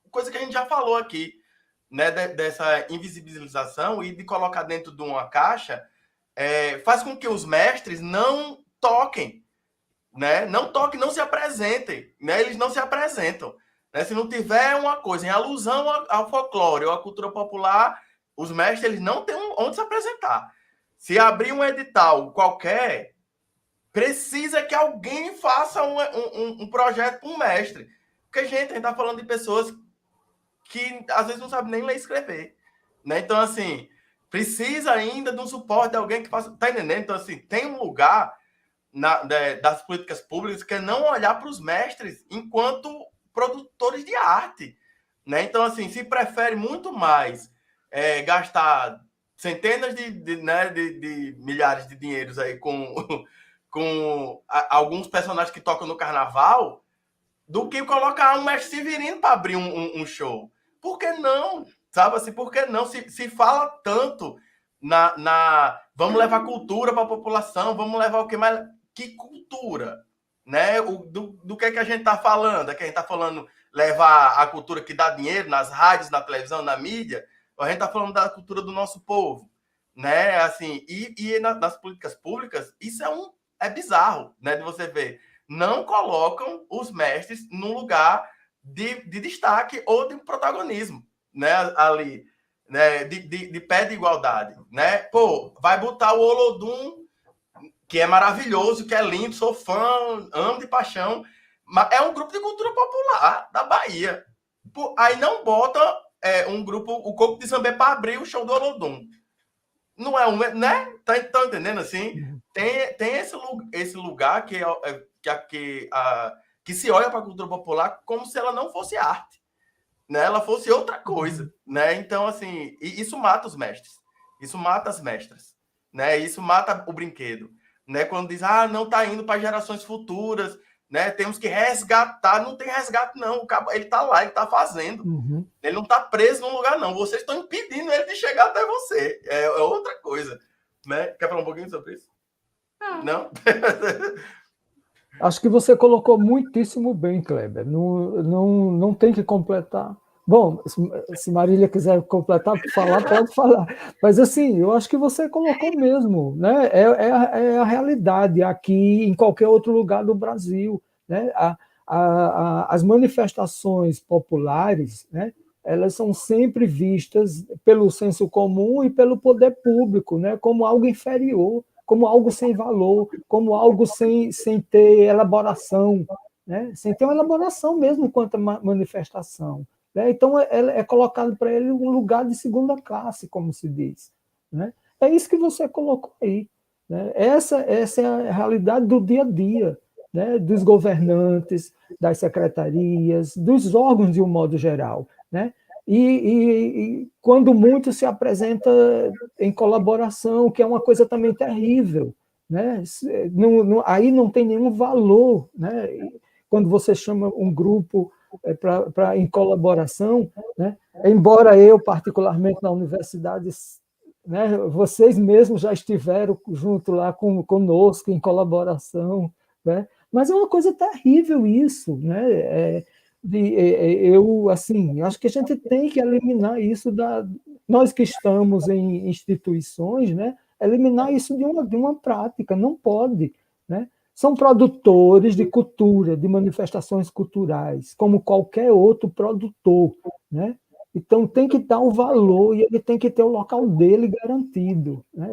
coisa que a gente já falou aqui, né? Dessa invisibilização e de colocar dentro de uma caixa, faz com que os mestres não toquem, né? Não toquem, não se apresentem, né? Eles não se apresentam, né? Se não tiver uma coisa em alusão ao folclore ou à cultura popular, os mestres eles não têm onde se apresentar. Se abrir um edital qualquer, precisa que alguém faça um projeto para um mestre. Porque, gente, a gente está falando de pessoas que às vezes não sabem nem ler e escrever, né? Então, assim, precisa ainda de um suporte de alguém que faça. Tá entendendo? Então, assim, tem um lugar das políticas públicas que é não olhar para os mestres enquanto produtores de arte, né? Então, assim, se prefere muito mais gastar centenas de milhares de dinheiros aí com alguns personagens que tocam no carnaval do que colocar um mestre Severino para abrir um show. Por que não? Sabe assim, por que não? Se fala tanto vamos levar cultura para a população, vamos levar o que mais? Que cultura? Né? Do que a gente está falando? É que a gente está falando levar a cultura que dá dinheiro nas rádios, na televisão, na mídia, ou a gente está falando da cultura do nosso povo? Né? Assim, nas políticas públicas, isso é bizarro, né? De você ver. Não colocam os mestres num lugar de destaque ou de protagonismo, né? Ali, né? De pé de igualdade, né? Pô, vai botar o Olodum, que é maravilhoso, que é lindo, sou fã, amo de paixão, mas é um grupo de cultura popular da Bahia. Pô, aí não bota um grupo, o Coco de Sambê, para abrir o show do Olodum. Não é né? Tá entendendo assim? Tem esse lugar que se olha para a cultura popular como se ela não fosse arte, né? Ela fosse outra coisa, né? Então, assim, isso mata os mestres, isso mata as mestras, né? Isso mata o brinquedo, né? Quando diz, não tá indo para gerações futuras, né? Temos que resgatar. Não tem resgate, não. Ele tá lá, ele tá fazendo. Ele não tá preso num lugar, não. Vocês estão impedindo ele de chegar até você. É outra coisa, né? Quer falar um pouquinho sobre isso? Não? Acho que você colocou muitíssimo bem, Kleber. Não tem que completar. Bom, se Marília quiser completar, falar, pode falar. Mas, assim, eu acho que você colocou mesmo, né? É a realidade aqui em qualquer outro lugar do Brasil, né? As manifestações populares, né? Elas são sempre vistas pelo senso comum e pelo poder público, né? Como algo inferior, como algo sem valor, como algo sem ter elaboração, né? Sem ter uma elaboração mesmo quanto a manifestação. Né? Então, é colocado para ele um lugar de segunda classe, como se diz. Né? É isso que você colocou aí. Né? Essa é a realidade do dia a dia, né? Dos governantes, das secretarias, dos órgãos de um modo geral. Né? e quando muito se apresenta em colaboração, que é uma coisa também terrível, né? Aí não tem nenhum valor, né? Quando você chama um grupo em colaboração, né? Embora eu, particularmente na universidade, né, vocês mesmos já estiveram junto lá conosco, em colaboração, né? Mas é uma coisa terrível isso, né? Eu, assim, acho que a gente tem que eliminar isso nós que estamos em instituições, né? Eliminar isso de uma prática, não pode, né? São produtores de cultura, de manifestações culturais, como qualquer outro produtor, né? Então tem que dar o valor e ele tem que ter o local dele garantido, né?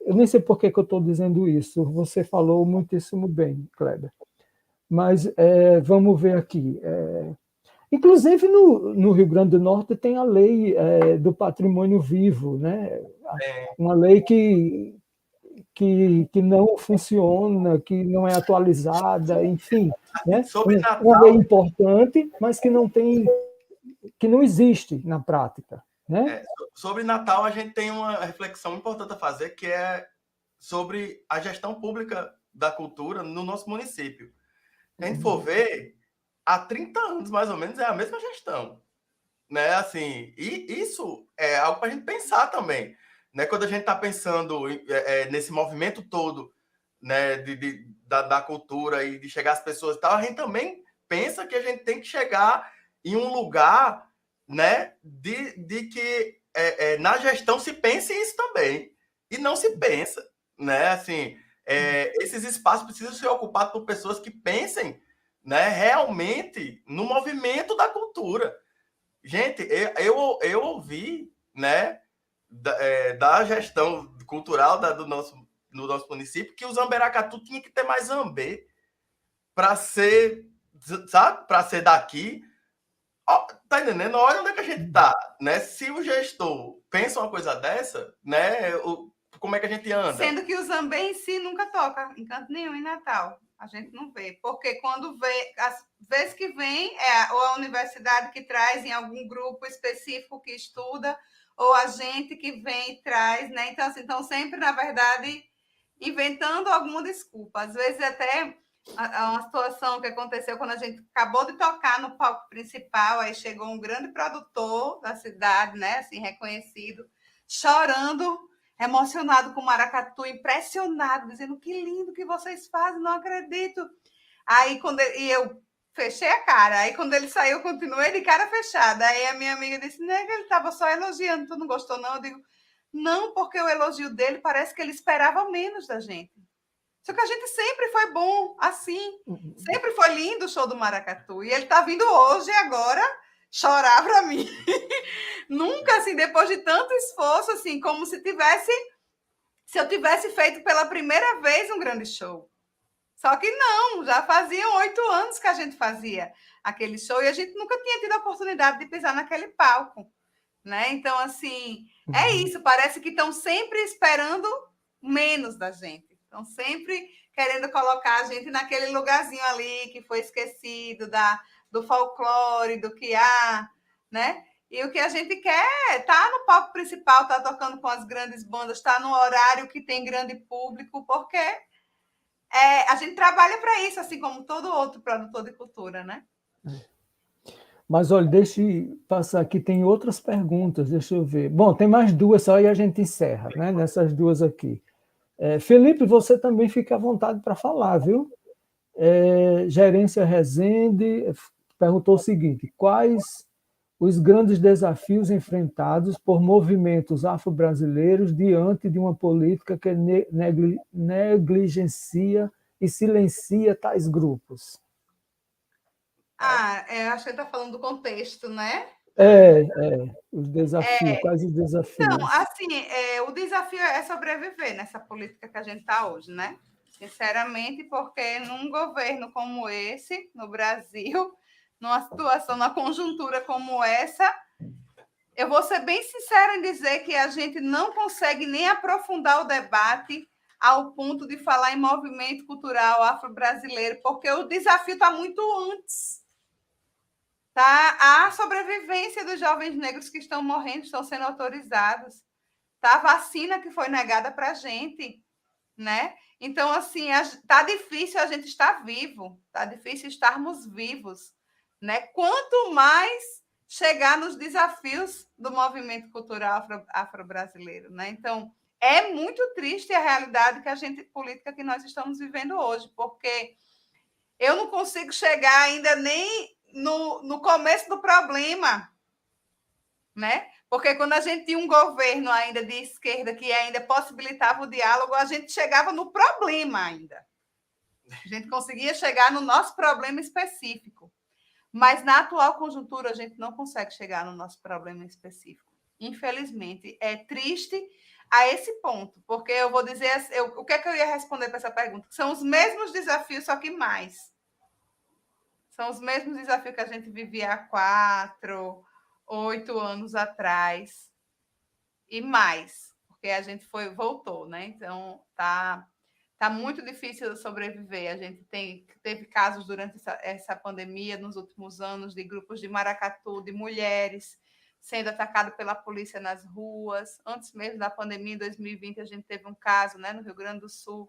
Eu nem sei por que eu estou dizendo isso, você falou muitíssimo bem, Kleber. Mas vamos ver aqui. Inclusive, no Rio Grande do Norte tem a lei do patrimônio vivo, né? Uma lei que não funciona, que não é atualizada, enfim. Né? Uma lei importante, mas que não existe na prática. Né? Sobre Natal, a gente tem uma reflexão importante a fazer, que é sobre a gestão pública da cultura no nosso município. Se a gente for ver, há 30 anos, mais ou menos, é a mesma gestão. Né? Assim, e isso é algo para a gente pensar também. Né? Quando a gente está pensando nesse movimento todo, né, da cultura e de chegar às pessoas e tal, a gente também pensa que a gente tem que chegar em um lugar, né, de que na gestão se pense isso também. E não se pensa. Né? Assim, esses espaços precisam ser ocupados por pessoas que pensem, né, realmente no movimento da cultura. Gente, eu ouvi, né, da gestão cultural no nosso município, que o Zamberacatu tinha que ter mais Zambê para ser, sabe, para ser daqui. Ó, tá entendendo? Olha onde é que a gente tá, né? Se o gestor pensa uma coisa dessa, né, como é que a gente anda? Sendo que o Zambê em si nunca toca em canto nenhum em Natal. A gente não vê, porque quando vê, às vezes que vem, ou a universidade que traz em algum grupo específico que estuda, ou a gente que vem e traz, né? Então, assim, estão sempre, na verdade, inventando alguma desculpa. Às vezes até uma situação que aconteceu quando a gente acabou de tocar no palco principal, aí chegou um grande produtor da cidade, né? Assim, reconhecido, chorando, emocionado com o maracatu, impressionado, dizendo que lindo que vocês fazem, não acredito. Aí e eu fechei a cara, aí quando ele saiu, eu continuei de cara fechada. Aí a minha amiga disse, né, que ele estava só elogiando, tu não gostou não? Eu digo, não, porque o elogio dele parece que ele esperava menos da gente. Só que a gente sempre foi bom, assim. Sempre foi lindo o show do maracatu. E ele está vindo hoje, agora, chorar para mim. Nunca, assim, depois de tanto esforço, assim, como se eu tivesse feito pela primeira vez um grande show. Só que não, já faziam 8 anos que a gente fazia aquele show e a gente nunca tinha tido a oportunidade de pisar naquele palco, né? Então, assim, é isso, parece que estão sempre esperando menos da gente. Estão sempre querendo colocar a gente naquele lugarzinho ali que foi esquecido, do folclore, do que há, né? E o que a gente quer tá no palco principal, tá tocando com as grandes bandas, tá no horário que tem grande público, porque a gente trabalha para isso, assim como todo outro produtor de cultura, né? Mas, olha, deixa eu passar aqui, tem outras perguntas, deixa eu ver. Bom, tem mais duas só e a gente encerra, né? Nessas duas aqui. Felipe, você também fica à vontade para falar, viu? Gerência Rezende perguntou o seguinte: quais os grandes desafios enfrentados por movimentos afro-brasileiros diante de uma política que negligencia e silencia tais grupos? Eu acho que ele está falando do contexto, né? Os desafios, quais os desafios? Então, assim, o desafio é sobreviver nessa política que a gente está hoje, né? Sinceramente, porque num governo como esse, no Brasil, numa situação, numa conjuntura como essa, eu vou ser bem sincera em dizer que a gente não consegue nem aprofundar o debate ao ponto de falar em movimento cultural afro-brasileiro, porque o desafio está muito antes. Tá a sobrevivência dos jovens negros que estão morrendo, estão sendo autorizados. Tá a vacina que foi negada para a gente, né? Então, assim, tá difícil a gente estar vivo, tá difícil estarmos vivos, né? Quanto mais chegar nos desafios do movimento cultural afro-brasileiro, né? Então, é muito triste a realidade política que nós estamos vivendo hoje, porque eu não consigo chegar ainda nem no começo do problema, né? Porque quando a gente tinha um governo ainda de esquerda que ainda possibilitava o diálogo, a gente chegava no problema ainda. A gente conseguia chegar no nosso problema específico. Mas na atual conjuntura, a gente não consegue chegar no nosso problema específico. Infelizmente, é triste a esse ponto, porque eu vou dizer, o que é que eu ia responder para essa pergunta? São os mesmos desafios, só que mais. São os mesmos desafios que a gente vivia há 4, 8 anos atrás e mais, porque a gente voltou, né? Então tá muito difícil sobreviver. A gente teve casos durante essa pandemia nos últimos anos de grupos de maracatu, de mulheres sendo atacadas pela polícia nas ruas. Antes mesmo da pandemia, em 2020, a gente teve um caso, né, no Rio Grande do Sul,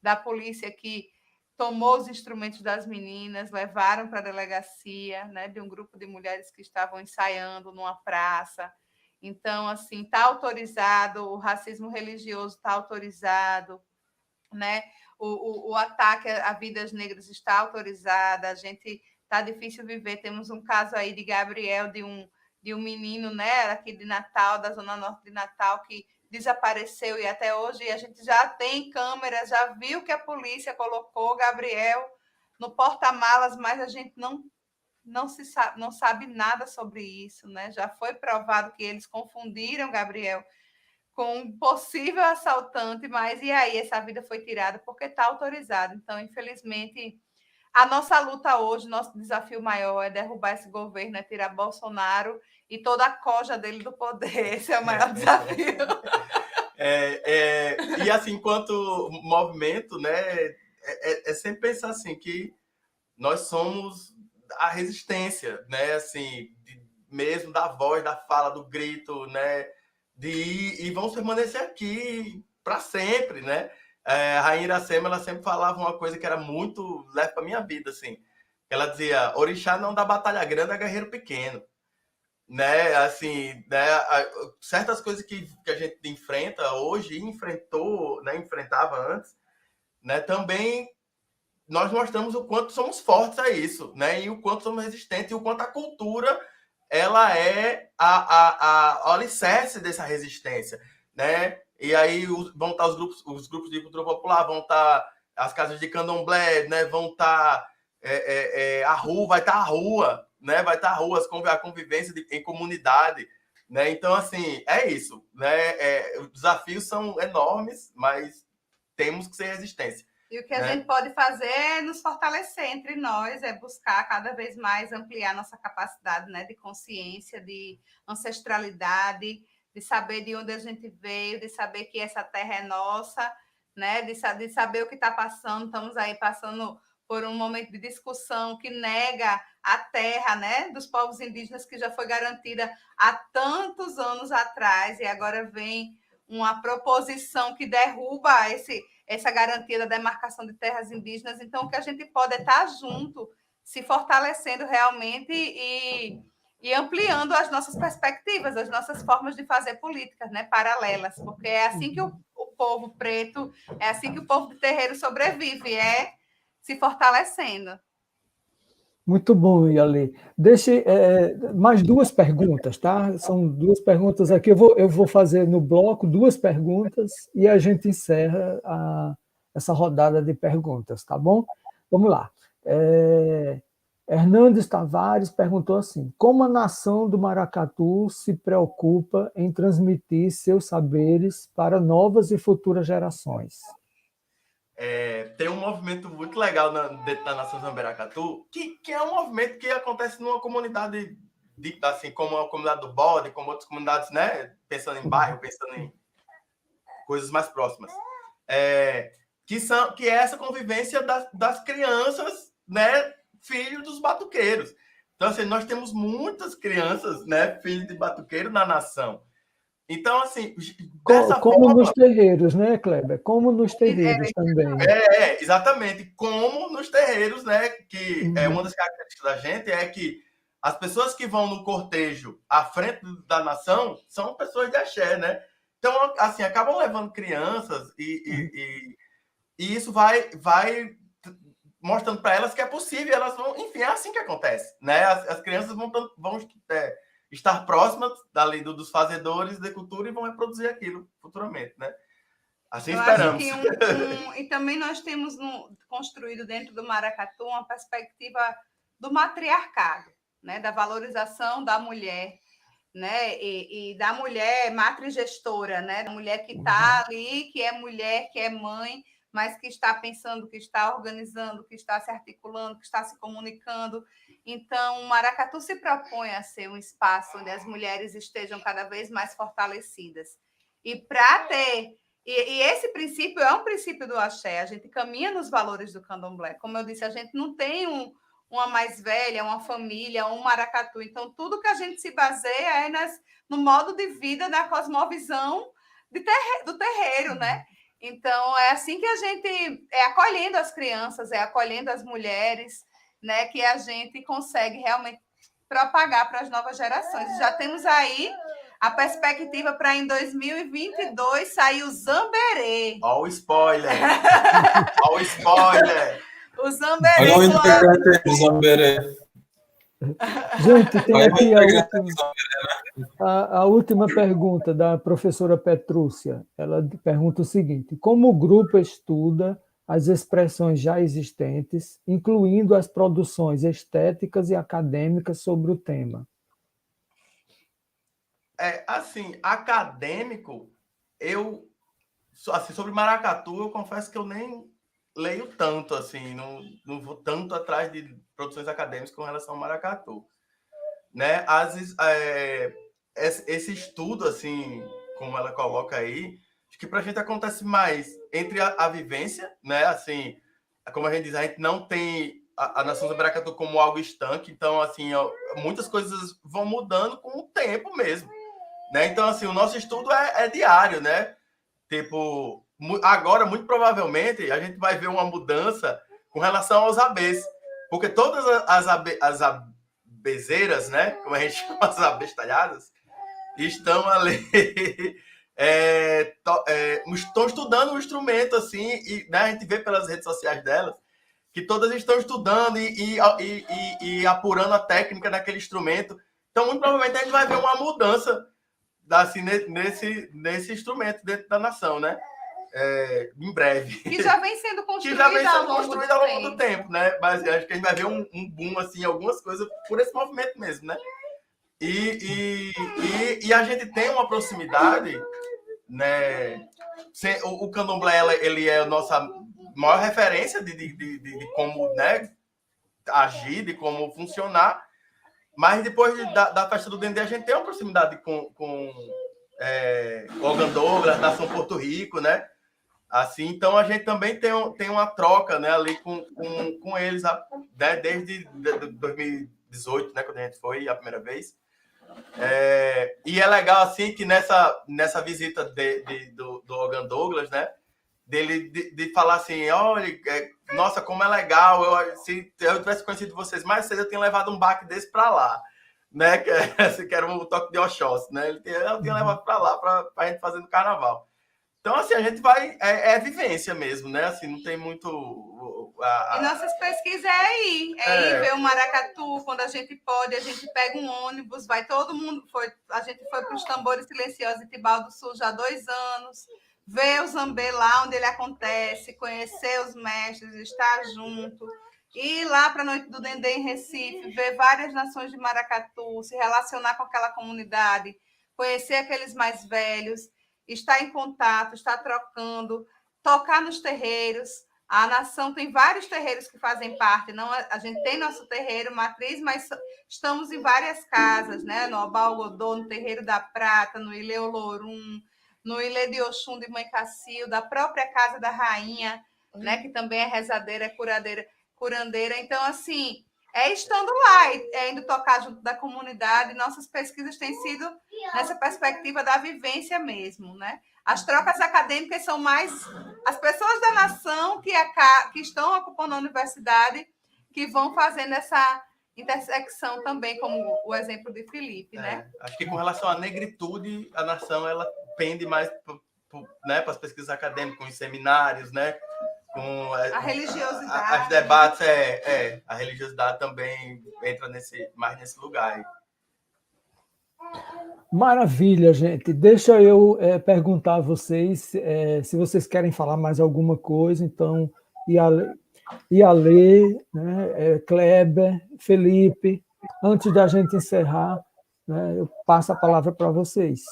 da polícia que tomou os instrumentos das meninas, levaram para a delegacia, né, de um grupo de mulheres que estavam ensaiando numa praça. Então, assim, está autorizado, o racismo religioso está autorizado, né? O ataque a vidas negras está autorizado, a gente está difícil viver. Temos um caso aí de Gabriel, de um menino, né, aqui de Natal, da Zona Norte de Natal, que desapareceu e até hoje a gente já tem câmeras, já viu que a polícia colocou Gabriel no porta-malas, mas a gente não sabe nada sobre isso, né? Já foi provado que eles confundiram Gabriel com um possível assaltante, mas e aí essa vida foi tirada porque está autorizado. Então, infelizmente, a nossa luta hoje, nosso desafio maior é derrubar esse governo, é tirar Bolsonaro e toda a coja dele do poder. Esse é o maior desafio. E assim, enquanto movimento, né, é sempre pensar assim que nós somos a resistência, né, assim, mesmo da voz, da fala, do grito, né, e vamos permanecer aqui para sempre, né? A Rainha Iracema, ela sempre falava uma coisa que era muito leve para minha vida, assim. Ela dizia: orixá não dá batalha grande a guerreiro pequeno, né? Assim, né? Certas coisas que a gente enfrenta hoje, enfrentou, né? Enfrentava antes, né? Também nós mostramos o quanto somos fortes a isso, né? E o quanto somos resistentes, e o quanto a cultura ela é a alicerce dessa resistência, né? E aí vão estar os grupos de cultura popular, vão estar as casas de candomblé, né? Vão estar a rua, vai estar a rua, né? Vai estar a rua, a convivência em comunidade, né? Então, assim, é isso, né? Os desafios são enormes, mas temos que ser resistência. E o que a gente pode fazer é nos fortalecer entre nós, é buscar cada vez mais ampliar nossa capacidade, né, de consciência, de ancestralidade, de saber de onde a gente veio, de saber que essa terra é nossa, né, de saber o que está passando. Estamos aí passando por um momento de discussão que nega a terra, né, dos povos indígenas, que já foi garantida há tantos anos atrás, e agora vem uma proposição que derruba essa garantia da demarcação de terras indígenas. Então, o que a gente pode é estar junto, se fortalecendo realmente e ampliando as nossas perspectivas, as nossas formas de fazer políticas, né, paralelas, porque é assim que o povo preto, é assim que o povo de terreiro sobrevive, é se fortalecendo. Muito bom, Yali. Deixe mais 2 perguntas, tá? São 2 perguntas aqui. Eu vou fazer no bloco 2 perguntas e a gente encerra essa rodada de perguntas, tá bom? Vamos lá. Hernandes Tavares perguntou assim: como a nação do Maracatu se preocupa em transmitir seus saberes para novas e futuras gerações? Tem um movimento muito legal dentro da Nação Zamberacatu, que é um movimento que acontece numa comunidade, assim, como a comunidade do Bode, como outras comunidades, né? Pensando em bairro, pensando em coisas mais próximas. Que é essa convivência das crianças, né? Filhos dos batuqueiros. Então, assim, nós temos muitas crianças, né, filhos de batuqueiro na nação. Então, assim, dessa Como forma... nos terreiros, né, Kleber? Como nos terreiros também. Exatamente. Como nos terreiros, né, que é uma das características da gente, é que as pessoas que vão no cortejo à frente da nação são pessoas de axé, né? Então, assim, acabam levando crianças e isso vai mostrando para elas que é possível, elas vão, enfim, é assim que acontece, né? As crianças vão estar próximas dali dos fazedores de cultura e vão reproduzir aquilo futuramente, né? Assim esperamos. Acho que e também nós temos construído dentro do maracatu uma perspectiva do matriarcado, né? Da valorização da mulher, né? E da mulher matrigestora, né? Da mulher que está ali, que é mulher, que é mãe, mas que está pensando, que está organizando, que está se articulando, que está se comunicando. Então, o maracatu se propõe a ser um espaço onde as mulheres estejam cada vez mais fortalecidas. E para ter... E esse princípio é um princípio do axé, a gente caminha nos valores do candomblé. Como eu disse, a gente não tem uma mais velha, uma família, um maracatu. Então, tudo que a gente se baseia é no modo de vida, na cosmovisão do terreiro, né? Então, é assim que a gente é acolhendo as crianças, é acolhendo as mulheres, né? Que a gente consegue realmente propagar para as novas gerações. Já temos aí a perspectiva para em 2022 sair o Zamberê. Olha o spoiler! Olha o spoiler! O Zamberê. Olha o integrante do Zamberê. Gente, tem Olha o aqui integrante do Zamberê. a última pergunta da professora Petrúcia. Ela pergunta o seguinte: como o grupo estuda as expressões já existentes, incluindo as produções estéticas e acadêmicas sobre o tema? Assim, acadêmico, assim, sobre maracatu, eu confesso que eu nem leio tanto, assim, não vou tanto atrás de produções acadêmicas com relação ao maracatu, né? Às vezes, esse estudo, assim, como ela coloca aí, acho que para a gente acontece mais entre a vivência, né? Assim, como a gente diz, a gente não tem a nação do maracatu como algo estanque, então, assim, muitas coisas vão mudando com o tempo mesmo, né? Então, assim, o nosso estudo é diário, né? Tipo, agora, muito provavelmente, a gente vai ver uma mudança com relação aos ABs, porque todas as abezeiras, né? Como a gente chama, as abestalhadas, estão ali... estão estudando o instrumento, assim, e, né, a gente vê pelas redes sociais delas que todas estão estudando e apurando a técnica daquele instrumento. Então, muito provavelmente, a gente vai ver uma mudança assim, nesse instrumento dentro da nação, né? Em breve. Que já vem sendo construído, ao longo do tempo, né? Mas acho que a gente vai ver um boom, assim, algumas coisas por esse movimento mesmo, né? E a gente tem uma proximidade, né? O candomblé, ele é a nossa maior referência de como, né, agir, de como funcionar. Mas depois da festa do Dendê, a gente tem uma proximidade com Ogandoglas, nação Porto Rico, né? Assim, então a gente também tem uma troca, né, ali com eles, né, desde 2018, né, quando a gente foi a primeira vez. E é legal, assim, que nessa visita do Ogandoglas, né, dele de falar assim, olha, nossa, como é legal, se eu tivesse conhecido vocês mais cedo, eu tinha levado um baque desse para lá, né, que era um toque de Oxóssi, né, eu tinha levado para lá, para a gente fazer no carnaval. Então, assim, a gente vai... vivência mesmo, né, assim, não tem muito... E nossas pesquisas aí ver o maracatu, quando a gente pode, a gente pega um ônibus, vai todo mundo, a gente foi para os Tambores Silenciosos de Tibau do Sul já há 2 anos, ver o Zambê lá onde ele acontece, conhecer os mestres, estar junto, ir lá para a Noite do Dendê em Recife, ver várias nações de maracatu, se relacionar com aquela comunidade, conhecer aqueles mais velhos, estar em contato, estar trocando, tocar nos terreiros. A nação tem vários terreiros que fazem parte, não, a gente tem nosso terreiro matriz, mas estamos em várias casas, né? No Obalgodô, no Terreiro da Prata, no Ilê Olorum, no Ilê de Oxum de Mãe Cacil, da própria Casa da Rainha, né? Que também é rezadeira, é curandeira. Então, assim, estando lá, indo tocar junto da comunidade. Nossas pesquisas têm sido nessa perspectiva da vivência mesmo, né? As trocas acadêmicas são mais as pessoas da nação que estão ocupando a universidade, que vão fazendo essa intersecção também, como o exemplo de Felipe, né? Acho que com relação à negritude, a nação ela pende mais né, para as pesquisas acadêmicas, com os seminários, né? Com a religiosidade. Os debates, a religiosidade também entra mais nesse lugar aí. Maravilha, gente. Deixa eu perguntar a vocês se vocês querem falar mais alguma coisa. Então, Ialê, né, Kleber, Felipe, antes da gente encerrar, né, eu passo a palavra para vocês.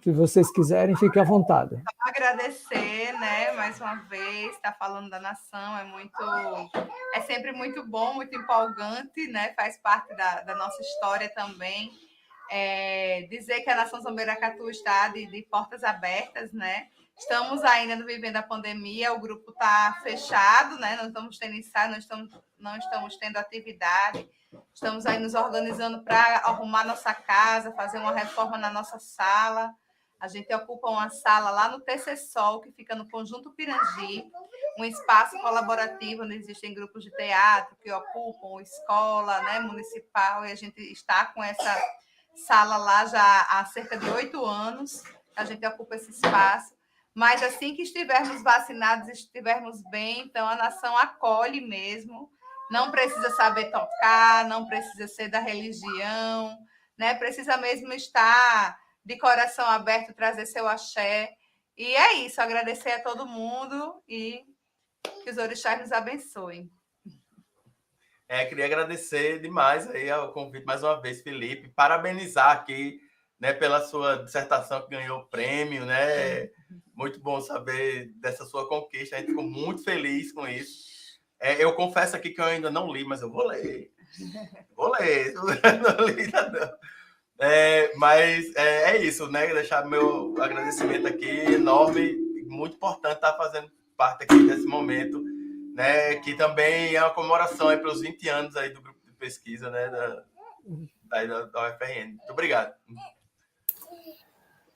Se vocês quiserem, fiquem à vontade. Agradecer, né, mais uma vez, estar falando da nação é sempre muito bom, muito empolgante, né, faz parte da nossa história também. Dizer que a Nação Zambeiracatu está de portas abertas, né? Estamos ainda vivendo a pandemia, o grupo está fechado, né? Não estamos tendo ensaio, não estamos tendo atividade. Estamos aí nos organizando para arrumar nossa casa, fazer uma reforma na nossa sala. A gente ocupa uma sala lá no TC Sol, que fica no Conjunto Pirangi, um espaço colaborativo onde existem grupos de teatro que ocupam escola, né, municipal, e a gente está com essa sala lá já há cerca de 8 anos, a gente ocupa esse espaço. Mas assim que estivermos vacinados, estivermos bem, então a nação acolhe mesmo. Não precisa saber tocar, não precisa ser da religião, né? Precisa mesmo estar de coração aberto, trazer seu axé. E é isso, agradecer a todo mundo e que os orixás nos abençoem. Queria agradecer demais aí ao convite mais uma vez, Felipe, parabenizar aqui, né, pela sua dissertação que ganhou o prêmio, né? Muito bom saber dessa sua conquista, a gente ficou muito feliz com isso. Eu confesso aqui que eu ainda não li, mas eu vou ler. Vou ler, não li ainda não. Mas é isso, né? Deixar meu agradecimento aqui enorme, muito importante estar fazendo parte aqui desse momento, né? Que também é uma comemoração para os 20 anos aí do grupo de pesquisa, né? Da UFRN. Muito obrigado.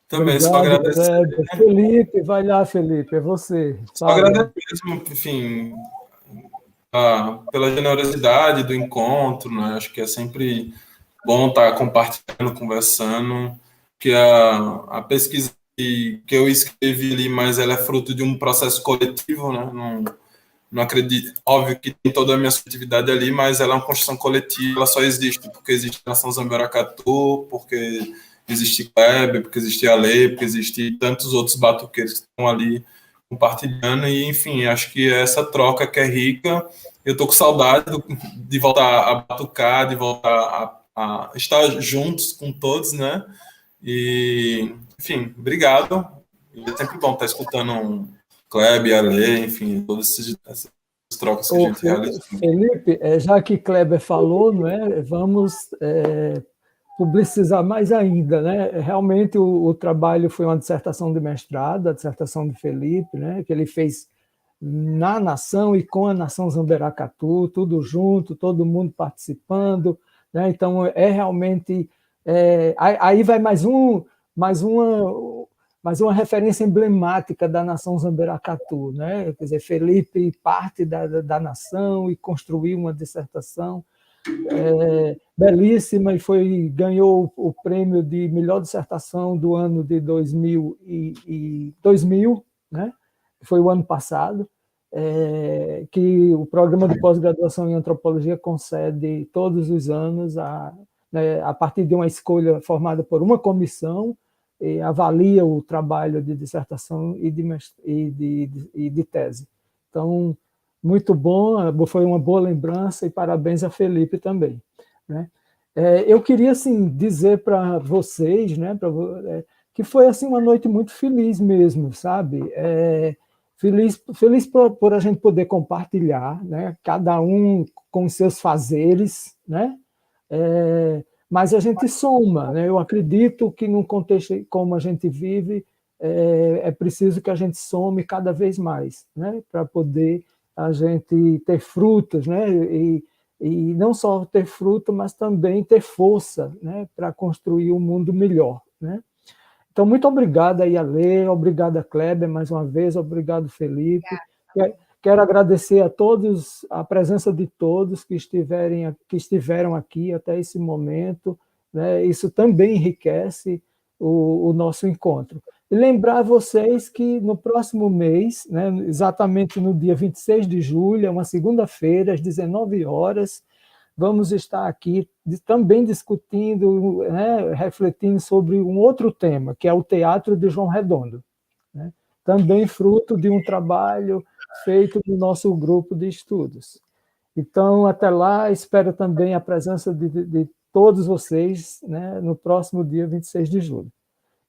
Também só agradecer. Felipe, vai lá, Felipe, é você. Só agradecer mesmo, enfim, pela generosidade do encontro, né? Acho que é sempre bom estar compartilhando, conversando, que a pesquisa que eu escrevi ali, mas ela é fruto de um processo coletivo, né? Não acredito, óbvio que tem toda a minha subjetividade ali, mas ela é uma construção coletiva, ela só existe porque existe a Nação Zambeiracatu, porque existe Kleber, porque existe Alê, porque existe tantos outros batuqueiros que estão ali compartilhando, e enfim, acho que essa troca que é rica, eu tô com saudade de voltar a batucar, de voltar a estar juntos com todos, né? E, enfim, obrigado. É sempre bom estar escutando Kleber, Alê, enfim, todas essas trocas que a gente realiza. Felipe, já que Kleber falou, não é, vamos publicizar mais ainda, né? Realmente o trabalho foi uma dissertação de mestrado, a dissertação de Felipe, né? Que ele fez na nação e com a Nação Zambeiracatu, tudo junto, todo mundo participando, né? Então realmente aí vai mais uma referência emblemática da Nação Zambeiracatu, né? Quer dizer, Felipe parte da nação e construiu uma dissertação belíssima e ganhou o prêmio de melhor dissertação do ano de 2000, né? Foi o ano passado, que o programa de pós-graduação em antropologia concede todos os anos a partir de uma escolha formada por uma comissão, avalia o trabalho de dissertação e de tese. Então, muito bom, foi uma boa lembrança e parabéns a Felipe também, né? Eu queria assim dizer para vocês, né, que foi assim uma noite muito feliz mesmo, sabe? Feliz por a gente poder compartilhar, né? Cada um com os seus fazeres, né? Mas a gente soma, né? Eu acredito que num contexto como a gente vive, é preciso que a gente some cada vez mais, né? Para poder a gente ter frutos, né? e não só ter fruto, mas também ter força, né, para construir um mundo melhor, né? Então, muito obrigado aí, Ale, obrigado, Kleber, mais uma vez, obrigado, Felipe. Quero agradecer a todos, a presença de todos que estiveram aqui até esse momento, né? Isso também enriquece o nosso encontro. E lembrar vocês que no próximo mês, né, exatamente no dia 26 de julho, é uma segunda-feira, às 19 horas, vamos estar aqui também discutindo, né, refletindo sobre um outro tema, que é o Teatro de João Redondo, né? Também fruto de um trabalho feito no nosso grupo de estudos. Então, até lá, espero também a presença de todos vocês, né, no próximo dia 26 de julho.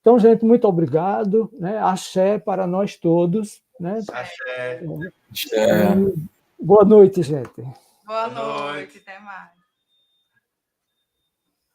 Então, gente, muito obrigado, né? Axé para nós todos, né? Axé. Boa noite, gente. Boa noite, até mais.